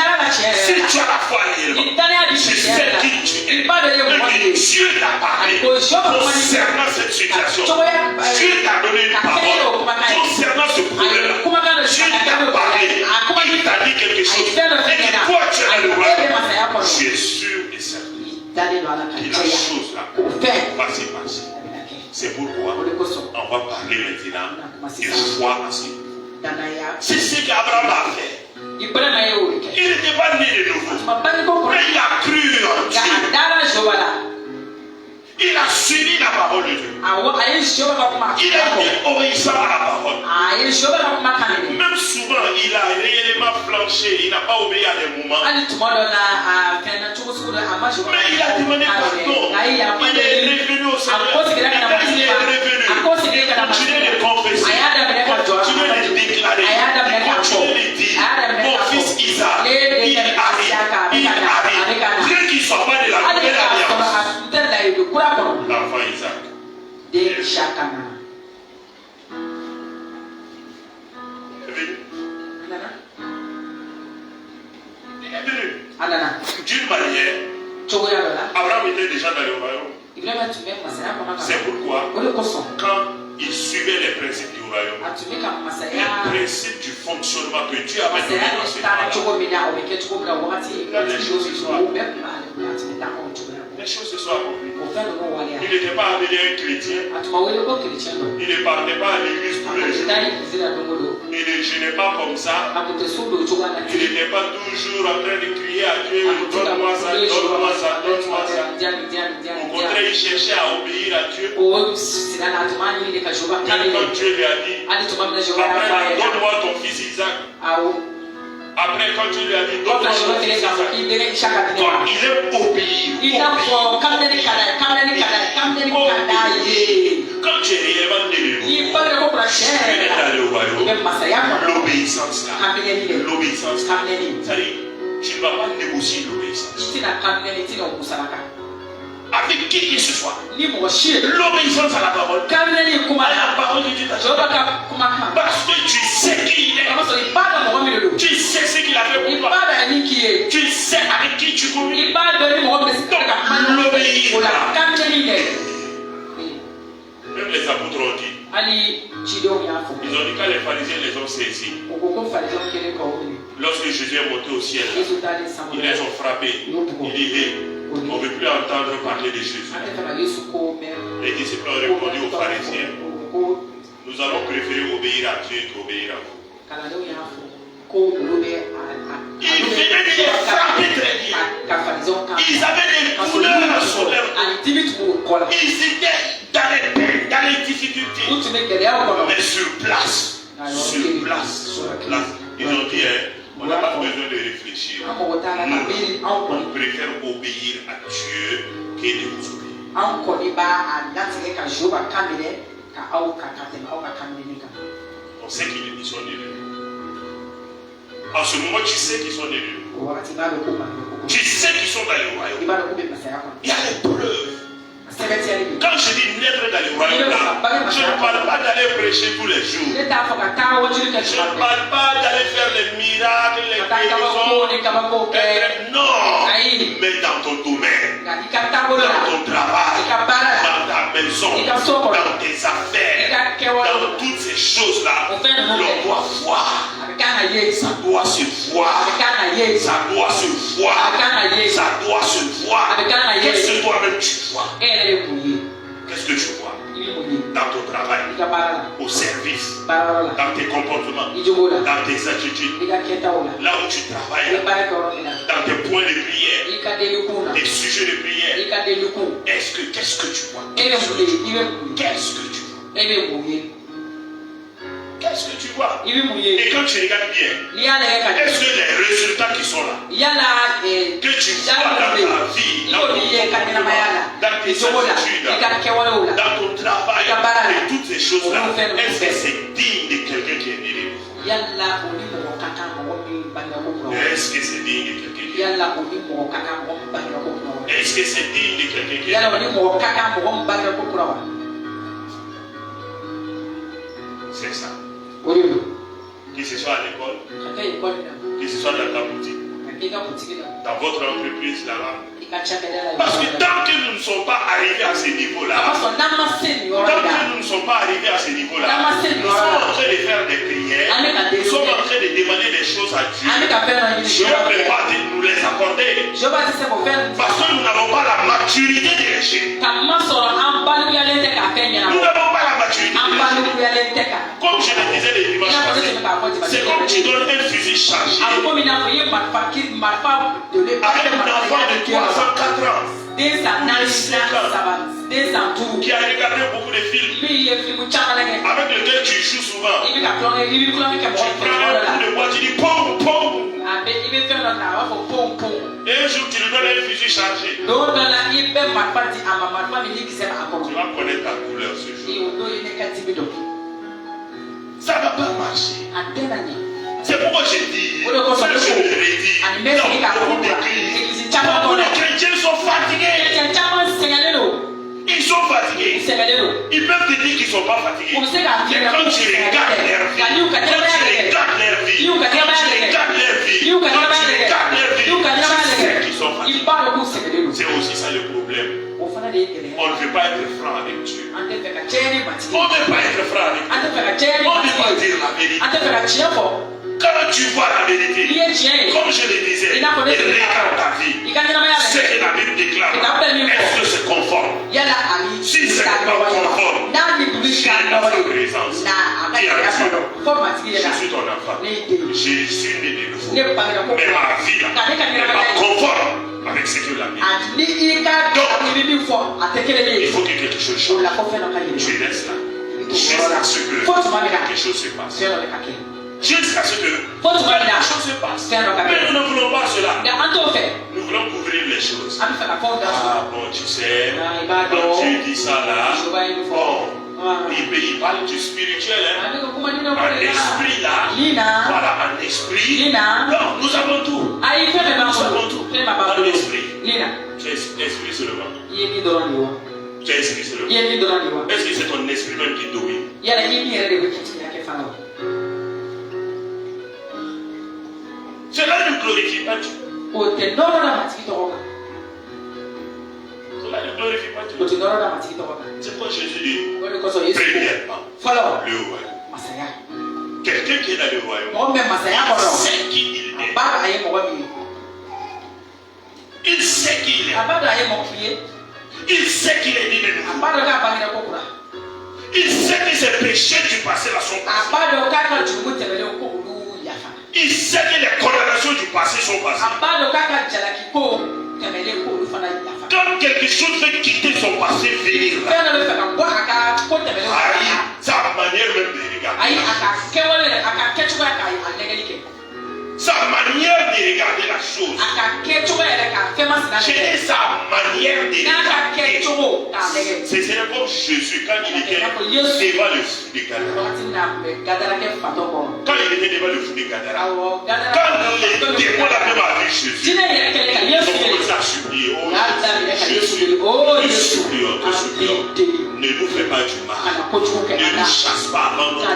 as la foi réellement, tu sais qui tu es, que Dieu t'a parlé concernant cette situation. Dieu t'a donné une parole concernant ce problème. Dieu t'a parlé, il t'a dit quelque chose. Et que toi tu es le roi. Je suis sûr et certain que la chose là va se passer. C'est pourquoi on va parler maintenant de foi en ce. C'est ce qu'Abraham a fait. Il n'était pas né de nouveau. Mais il a cru en Dieu. Il a suivi la parole de Dieu. Il a été obéissant à la parole. Même souvent, il a réellement flanché. Il n'a pas obéi à des moments. Mais il a demandé pardon. Il est revenu au Seigneur. Il est revenu. Il continue de confesser. Il continue de déclarer. Il continue de dire. Mon fils Isaac, il arrive. Dieu qui ne soit pas de la nouvelle alliance. L'enfant Isaac. Il est venu. D'une manière, Abraham était déjà dans le royaume. C'est pourquoi, quand il suivait les principes du royaume, les principes du fonctionnement que Dieu avait donné dans ce temps-là, les choses se sont accomplies. Il n'était pas appelé un chrétien. Il ne partait pas à l'église tous les jours. Il ne gênait pas comme ça. Il n'était pas toujours en train de crier à Dieu, donne-moi ça, donne-moi ça, donne-moi ça. Au contraire, il cherchait à obéir à Dieu. Même quand Dieu lui a dit, après, donne-moi ton fils Isaac. Après, quand Dieu lui a dit, donne-moi ton fils Isaac. Donc, il est obéi. Quand tu es réellement né de nouveau, tu es dans le royaume. L'obéissance là. L'obéissance. C'est-à-dire, tu ne vas pas négocier l'obéissance. Avec qui que ce soit. L'obéissance à la parole. À la parole de Dieu. Parce que tu sais qui il est. Tu sais ce qu'il a fait pour toi. Tu sais avec qui tu communiques. Donc l'obéir là. Même les apôtres ont dit. Ils ont dit quand les pharisiens les ont saisis. Lorsque Jésus est monté au ciel, ils les ont frappés. Il dit, on ne veut plus entendre parler de Jésus. Les disciples ont répondu aux pharisiens, nous allons préférer obéir à Dieu qu'obéir à vous. Ils venaient de les frapper très bien. Ils avaient des douleurs sur leur cou. Ils étaient dans les difficultés. Mais sur place, ils ont dit, on n'a pas besoin de réfléchir. Nous, on préfère obéir à Dieu que de vous obéir. On sait qu'ils sont des lieux. En ce moment, tu sais qu'ils sont des lieux. Tu sais qu'ils sont dans le royaume. Il y a les preuves. Quand je dis naître dans le royaume, je ne parle pas d'aller prêcher tous les jours. Je ne parle pas d'aller faire les miracles, les guérisons. Non, mais dans ton domaine, dans ton travail, dans ta maison, dans tes affaires, dans toutes ces choses-là, on doit voir. Ça doit se voir. Ça doit se voir. Ça doit se voir. Qu'est-ce que toi-même tu vois? Qu'est-ce que tu vois? dans ton travail, au service, dans tes comportements, dans tes attitudes, là où tu travailles, dans tes points de prière, tes sujets de prière. Qu'est-ce que tu vois? Qu'est-ce que tu vois? Qu'est-ce que tu vois? Et quand tu regardes bien, est-ce que les résultats qui sont là, que tu vois dans ta vie, dans ton comportement, dans tes attitudes, dans ton travail, et toutes ces choses-là, est-ce que c'est digne de quelqu'un qui est né de nouveau? Est-ce que c'est digne de quelqu'un qui est né de nouveau? Est-ce que c'est digne de quelqu'un qui est né de nouveau? C'est ça. Que ce soit à l'école, que ce soit dans ta boutique, dans votre entreprise là-bas. Parce que tant que nous ne sommes pas arrivés à ce niveau-là, nous ne sommes pas arrivés à ce niveau-là, nous sommes en train de faire des prières, nous sommes en train de demander des choses à Dieu. Dieu ne peut pas nous les accorder. Parce que nous n'avons pas la maturité de les gérer. Nous n'avons pas la maturité de les gérer. Comme je le disais les dimanches passés, c'est comme tu donnes un fusil chargé à un enfant de 3 ans, 4 ans, qui a regardé beaucoup de films, avec lequel tu joues souvent. Tu prends un coup de bois, tu dis pom pom. Et un jour tu lui donnes un fusil chargé. Tu vas connaître ta couleur ce jour. Ça ne va pas marcher. C'est pourquoi j'ai dit, je le redis, dans beaucoup d'églises, beaucoup de chrétiens sont fatigués. Ils sont fatigués. Ils peuvent te dire qu'ils ne sont pas fatigués. Mais quand tu regardes leur vie, tu sais qu'ils sont fatigués. C'est aussi ça le problème. On ne veut pas être franc avec Dieu. On ne veut pas être franc avec Dieu. On ne veut pas dire la vérité. Quand tu vois la vérité, comme je le disais, et regarde ta vie, ce que la Bible déclare, est-ce que c'est conforme? Si c'est pas conforme, je suis dans sa présence. Dis à Dieu, je suis ton enfant, je suis né de nouveau, mais ma vie n'est pas conforme avec ce que la Bible dit. Donc, il faut que quelque chose change. Tu restes là, jusqu'à ce que quelque chose se passe. Jusqu'à ce que quelque chose se passe. Mais nous ne voulons pas cela. Nous voulons couvrir les choses. Ah bon, tu sais, quand tu dis ça là, bon, il parle du spirituel, hein. Un esprit là, voilà, un esprit. Non, nous avons tout. Nous avons tout. Dans l'esprit. Tu es esprit seulement. Tu es esprit seulement. Est-ce que c'est ton esprit même qui domine? Cela ne glorifie pas Dieu. Cela ne glorifie pas Dieu. C'est pourquoi Jésus dit, premièrement, le royaume. Quelqu'un qui est dans le royaume, sait qui il est. Il sait qui il est. Il sait qu'il est né de nouveau. Il sait que ses péchés du passé là sont passés. Il sait que les condamnations du passé sont passées. Quand quelque chose veut quitter son passé, venir là, sa manière même de regarder, sa manière de regarder la chose, j'ai sa manière de regarder. C'est comme Jésus quand il était devant le fou de Gadara. Quand il était devant le fou de Gadara, quand les démons avaient vu Jésus, ils ont commencé à supplier. Oh Jésus, nous supplions, ne nous fais pas du mal, ne nous chasse pas avant notre temps,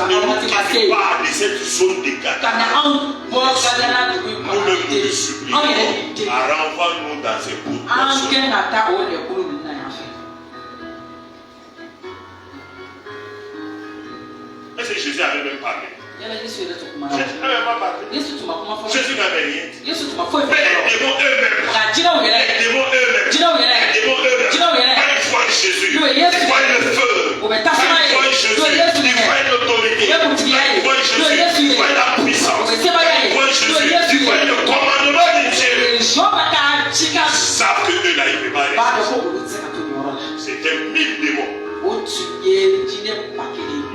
ne nous quitte pas de cette zone de Gadara. Nous-mêmes nous le supplions, renvoie-nous dans ces bouts de est-ce que Jésus avait même parlé? Jésus n'avait pas parlé. Jésus n'avait rien dit. Mais les démons eux-mêmes, quand ils voient Jésus, ils voient le feu. l'autorité, la puissance, tu vois le commandement de Dieu. Ils savent que Dieu là, il ne peut pas rester. C'était 1000 démons.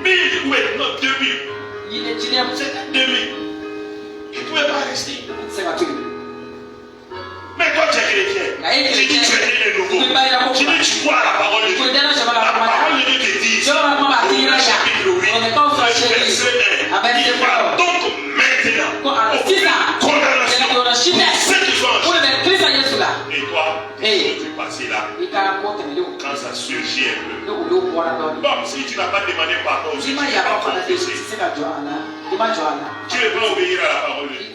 1000, oui, non, 2000. C'était 2000. Il ne pouvait pas rester. Mais quand tu es chrétien, tu dis tu es né de nouveau. Tu dis tu crois à la parole de Dieu. La parole de Dieu te dit, chapitre 8, verset 1, il va donc maintenant condamnation pour ceux qui sont en chair. Et toi, tu es passé là, quand ça surgit un peu. Bon, si tu n'as pas demandé pardon, si tu n'as pas confessé, tu ne peux pas obéir à la parole de Dieu.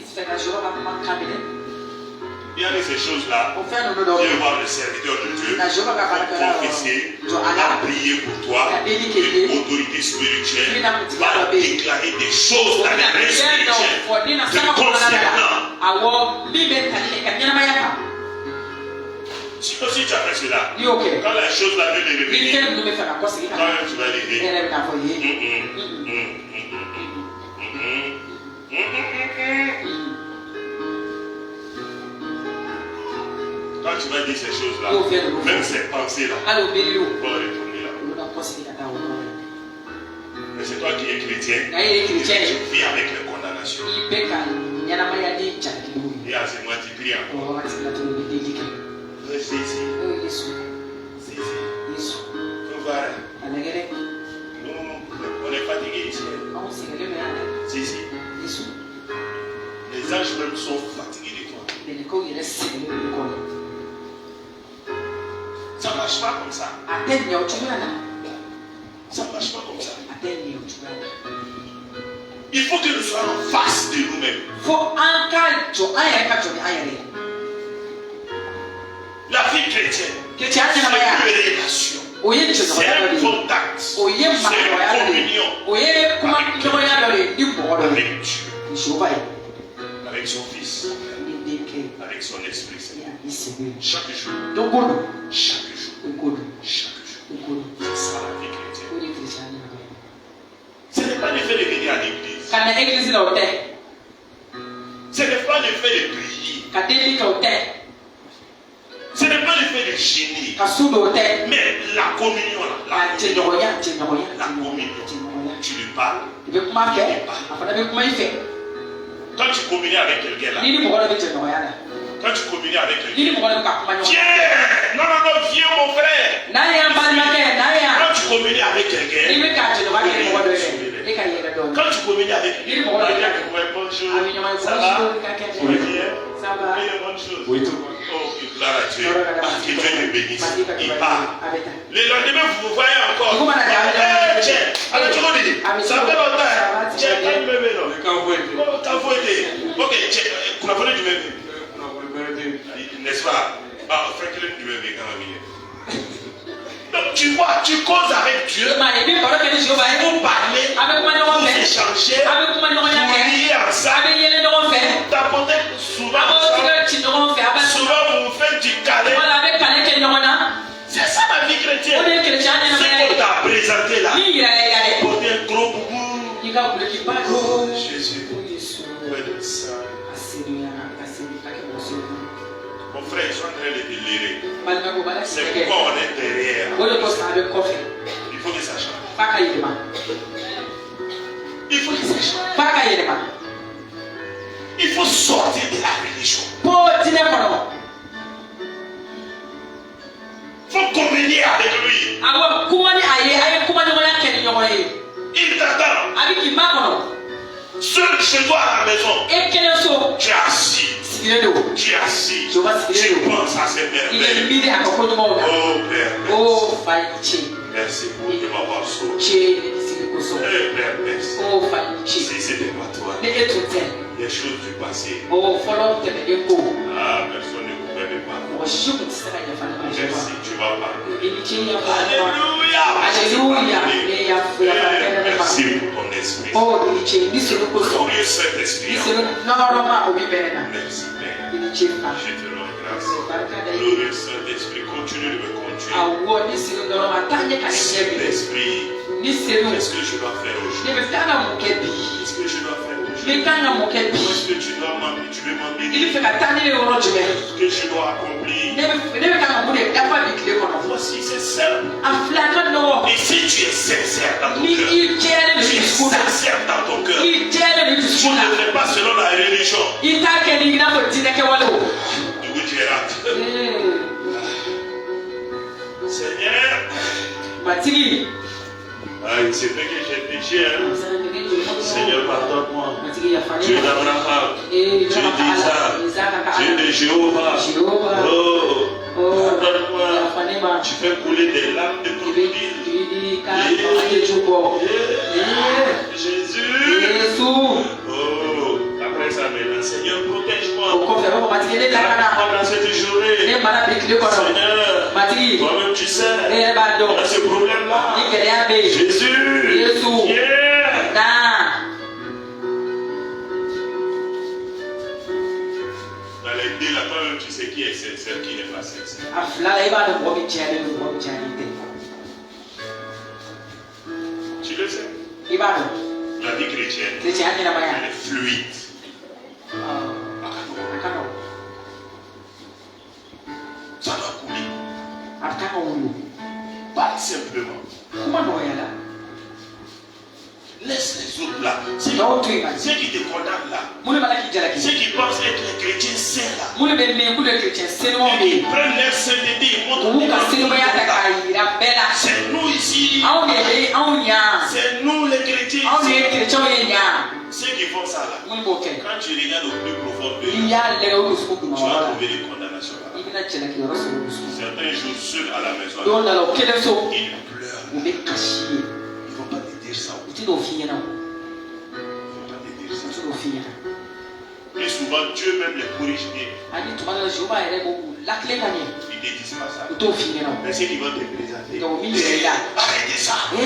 Il y a de ces choses-là. Viens voir le serviteur de Dieu, confesser, prier pour toi, une autorité spirituelle va déclarer des choses dans les règles spirituelles te concernant. Si aussi tu as fait cela, quand la chose va venir de revenir, quand même tu vas lever. Quand tu vas dire ces choses-là, même ces pensées-là, on va retourner là. Mais c'est toi qui es chrétien, tu vis avec les condamnations. Et à ce moment, tu pries encore. C'est ici. C'est ici. Faut voir. Nous, on est fatigué ici. C'est ici. Les anges même sont fatigués de toi. Ça ne marche pas comme ça. Ça ne marche pas comme ça. Il faut que nous soyons en face de nous-mêmes. La vie chrétienne, c'est une relation. C'est un contact. C'est une communion avec Dieu. Avec son Fils. Avec son Esprit Saint. Chaque jour. Chaque jour. Chaque jour. C'est ça la vie chrétienne. Ce n'est pas le fait de venir à l'église. Ce n'est pas le fait de prier. Ce n'est pas le fait de gêner. Mais la communion là. La communion. Tu lui parles. Quand tu communies avec quelqu'un là. Quand tu communies avec quelqu'un. Viens. Non, viens mon frère. Quand tu communies avec quelqu'un. Quand tu communies avec quelqu'un. Bonjour. Ça va? Oui, bien. Ça va? Bonne chose. Oui, tout. Oh, gloire à Dieu. Parce que Dieu te bénisse. Il parle. Le lendemain, vous vous voyez encore. Tiens, alors tu me dis, ça fait longtemps. Tiens, quand tu me mets là. Quand vous êtes. Ok, tiens, vous n'avez pas du même. N'est-ce pas? Ah, Franklin du même quand même. Donc tu vois, tu causes avec Dieu. Vous parlez, vous échangez, vous riez ensemble, vous tapotez souvent vous vous faites du câlin. C'est ça la vie chrétienne. Ce qu'on t'a présenté là, porter un gros boubou. Oh Jésus, mon frère, ils sont en train de délirer. C'est pourquoi on est derrière. Il faut que ça change. Il faut que ça change. Il faut sortir de la religion. Il faut communier avec lui. Il t'attend. Seul chez toi à la maison. Tu es assis. Tu es assis. Tu penses à ces merveilles. Oh Père. Merci pour m'avoir sauvé. Père, merci. Si c'était pas toi, les choses du passé. Ah, personne ne pouvait me pardonner. Merci, tu vas pardonner. Alléluia. Merci pour ton esprit. Saint-Esprit. Glorieux Saint-Esprit. Merci Père. Je te rends grâce. Glorieux Saint-Esprit, continue de me conduire. Saint-Esprit, qu'est-ce que je dois faire aujourd'hui? Qu'est-ce que je dois faire aujourd'hui? Qu'est-ce que tu veux m'embêter? Qu'est-ce que je dois accomplir? Voici, c'est simple. Et si tu es sincère dans ton cœur, tu es sincère dans ton cœur, tu ne fais pas selon la religion. Seigneur, c'est vrai que j'ai péché. Seigneur, pardonne-moi. Dieu d'Abraham, Dieu d'Isaac, Dieu de Jéhovah. Oh, pardonne-moi. Tu fais couler des larmes de crocodile. Jésus. Oh, après ça, maintenant, Seigneur, protège-moi. Pendant cette journée, Seigneur, toi-même tu sais, dans ce problème-là, Jésus, dans les deux, là, toi-même tu sais qui est sincère, qui n'est pas sincère. Tu le sais. La vie chrétienne, elle est fluide. Ça doit couler. Pas simplement. Laisse les autres là. Ceux qui te condamnent là. Ceux qui pensent être les chrétiens saints là. Et qui prennent leur sainteté et montrent c'est nous ici. C'est nous les chrétiens ici. Ceux qui font ça là. Quand tu regardes au plus profond de eux, tu vas trouver les condamnations là. Certains jours seuls à la maison. Ils pleurent. Ils ne vont pas te dire ça. Ils ne vont pas te dire ça. Et souvent Dieu même les corrige. Ils ne disent pas ça. Mais c'est qu'ils vont te présenter. Arrêtez ça. On ne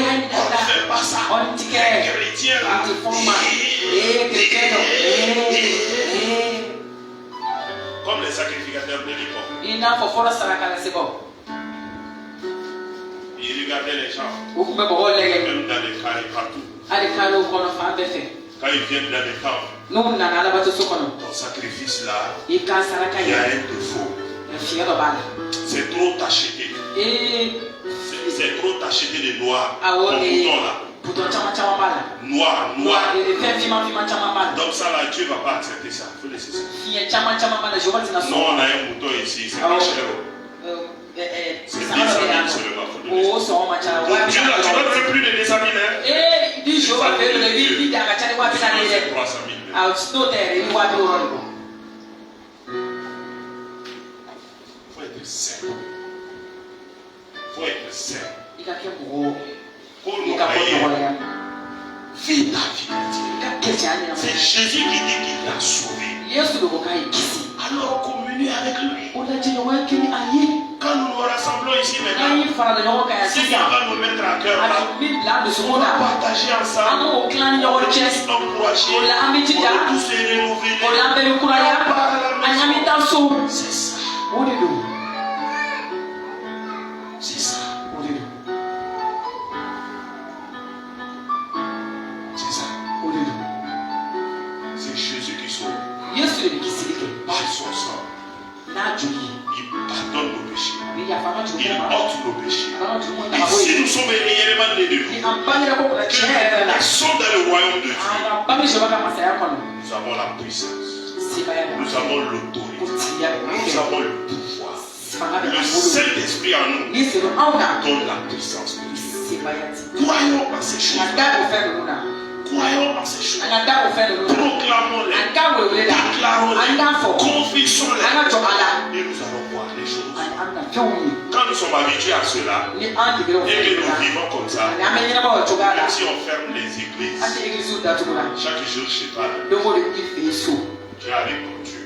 fait pas ça. Les chrétiens là. Comme les sacrificateurs de l'époque. Ils regardaient les gens. Même dans les cas et partout. Quand ils viennent dans les temples, ton sacrifice là, il y a un défaut. C'est trop tacheté. C'est trop tacheté de noir. Ton bouton là. Noir. Donc ça là, Dieu ne va pas accepter ça. Il faut laisser ça. Non, on a un bouton ici, c'est pas cher. C'est 10 000 seulement. Donc Dieu là, tu ne veux plus de 200 000. Il faut être saint. Il faut être saint. Pour nous croire, vis ta vie chrétienne. C'est Jésus qui dit qu'il t'a sauvé. Alors communiez avec lui. Quand nous nous rassemblons ici maintenant, c'est qu'il va nous mettre à cœur là. On va partager ensemble. On va tous encourager. On va tous les renouveler. C'est ça. C'est ça. C'est ça. C'est Jésus qui sauve. Par son sang. Il pardonne nos péchés. Il ôte nos péchés. Et si nous sommes réellement nés de nous, que nous sommes dans le royaume de Dieu, nous avons la puissance. Nous avons l'autorité. Nous avons le pouvoir. Le Saint-Esprit en nous donne la puissance de Dieu. Croyons en ces choses. Croyons en ces choses. Proclamons-les. Déclarons-les. Confessons-les. Et nous allons voir les choses. Quand nous sommes habitués à cela et que nous vivons comme ça, même si on ferme les églises, chaque jour, je sais pas, tu arrives comme Dieu.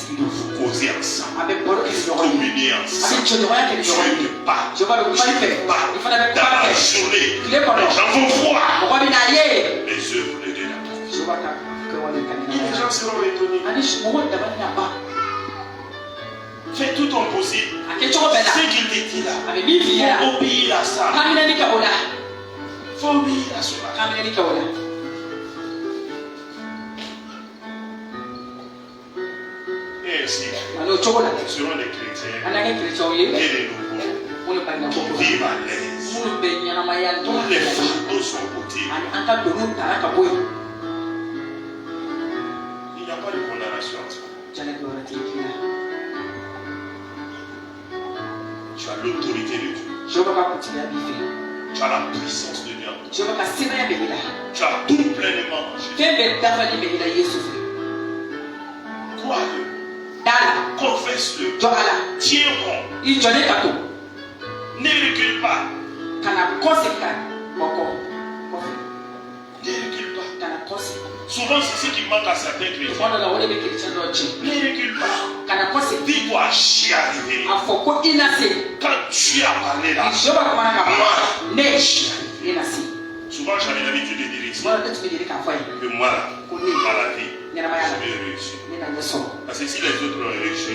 Vous causez ensemble. Vous communiez ensemble. Dieu te parle. Dans la journée, les gens vont voir. Les Fais tout ton possible. Ce qu'il te dit là, faut obéir à ça. Faut obéir à cela. Et ainsi, nous serons des chrétiens et des nouveaux qui vivent à l'aise. Tous les fardeaux sont ôtés. Il n'y a pas de condamnation en soi. Tu as l'autorité de Dieu. Tu as la puissance de Dieu. Tu as tout pleinement en Jésus. Crois-le. Confesse-le. Tiens bon. Ne recule pas. Ne recule pas. Souvent, c'est ce qui manque à certains chrétiens. Ne recule pas. Dis-toi, j'y arriverai. Quand tu as parlé là, moi, j'y arriverai. Souvent, j'avais l'habitude de dire ici que moi, là, dans la vie, je vais réussir. Parce que si les autres ont réussi,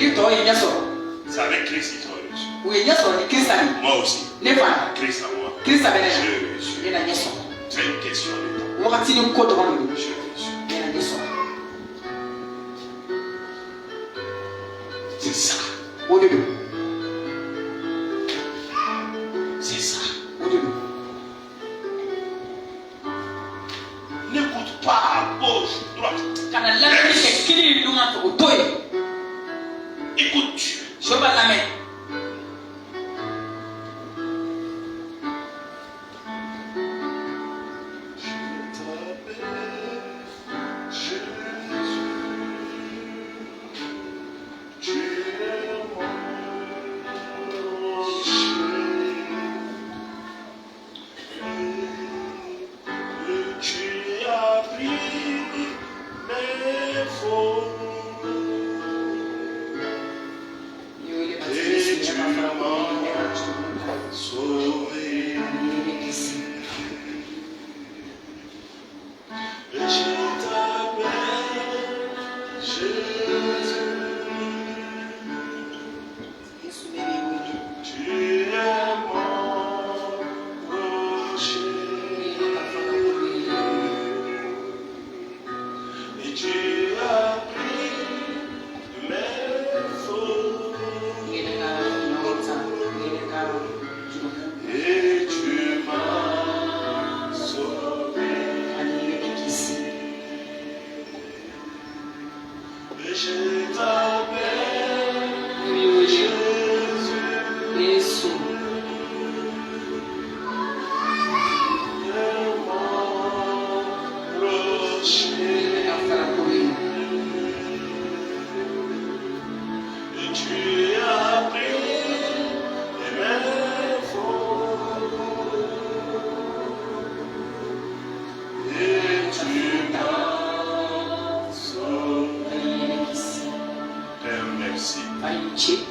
c'est avec Christ qu'ils ont réussi. Moi aussi. Christ à moi. Je réussis. C'est une question de temps. Je réussis. C'est ça. C'est ça. N'écoute pas à gauche, droite. Écoute Dieu.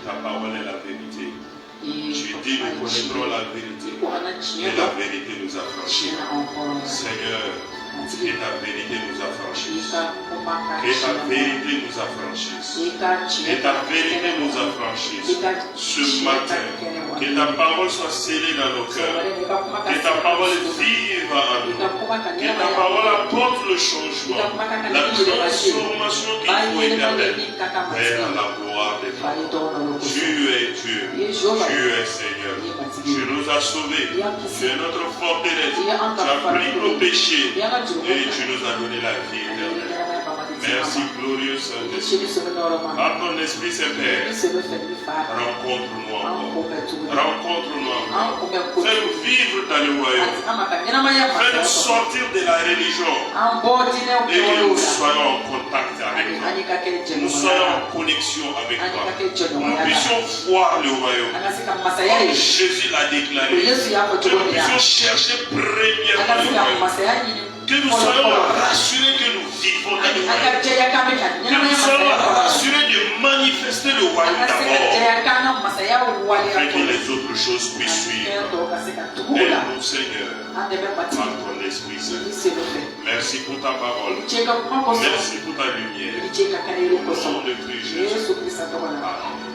Ta parole est la vérité. Tu dis, nous connaîtrons la vérité. Et la vérité nous affranchit. Seigneur, que ta vérité nous affranchisse. Que ta vérité nous affranchisse. Que ta vérité nous affranchisse. Ce matin, que ta parole soit scellée dans nos cœurs. Que ta parole vive en nous. Que ta parole apporte le changement. La transformation qu'il faut éternelle. Vers la gloire des paroles. Tu es Dieu. Tu es Seigneur. Tu nous as sauvés. Tu es notre forteresse. Tu as pris nos péchés. Et tu nous as donné la vie éternelle. Merci, glorieux Saint-Esprit. Par ton Esprit Saint-Père, rencontre-nous encore. Rencontre-nous encore. Fais-nous vivre dans le royaume. Fais-nous sortir de la religion. Et que nous soyons en contact avec toi. Nous soyons en connexion avec toi. Nous puissions voir le royaume. Comme Jésus l'a déclaré. Que nous puissions chercher premièrement le royaume. Que nous soyons rassurés que nous vivons dans le royaume. Que nous soyons rassurés de manifester le royaume d'abord. Afin que les autres choses puissent suivre. Aide-nous, Seigneur, par ton Esprit Saint. Merci pour ta parole. Merci pour ta lumière. Au nom de Christ Jésus. Amen.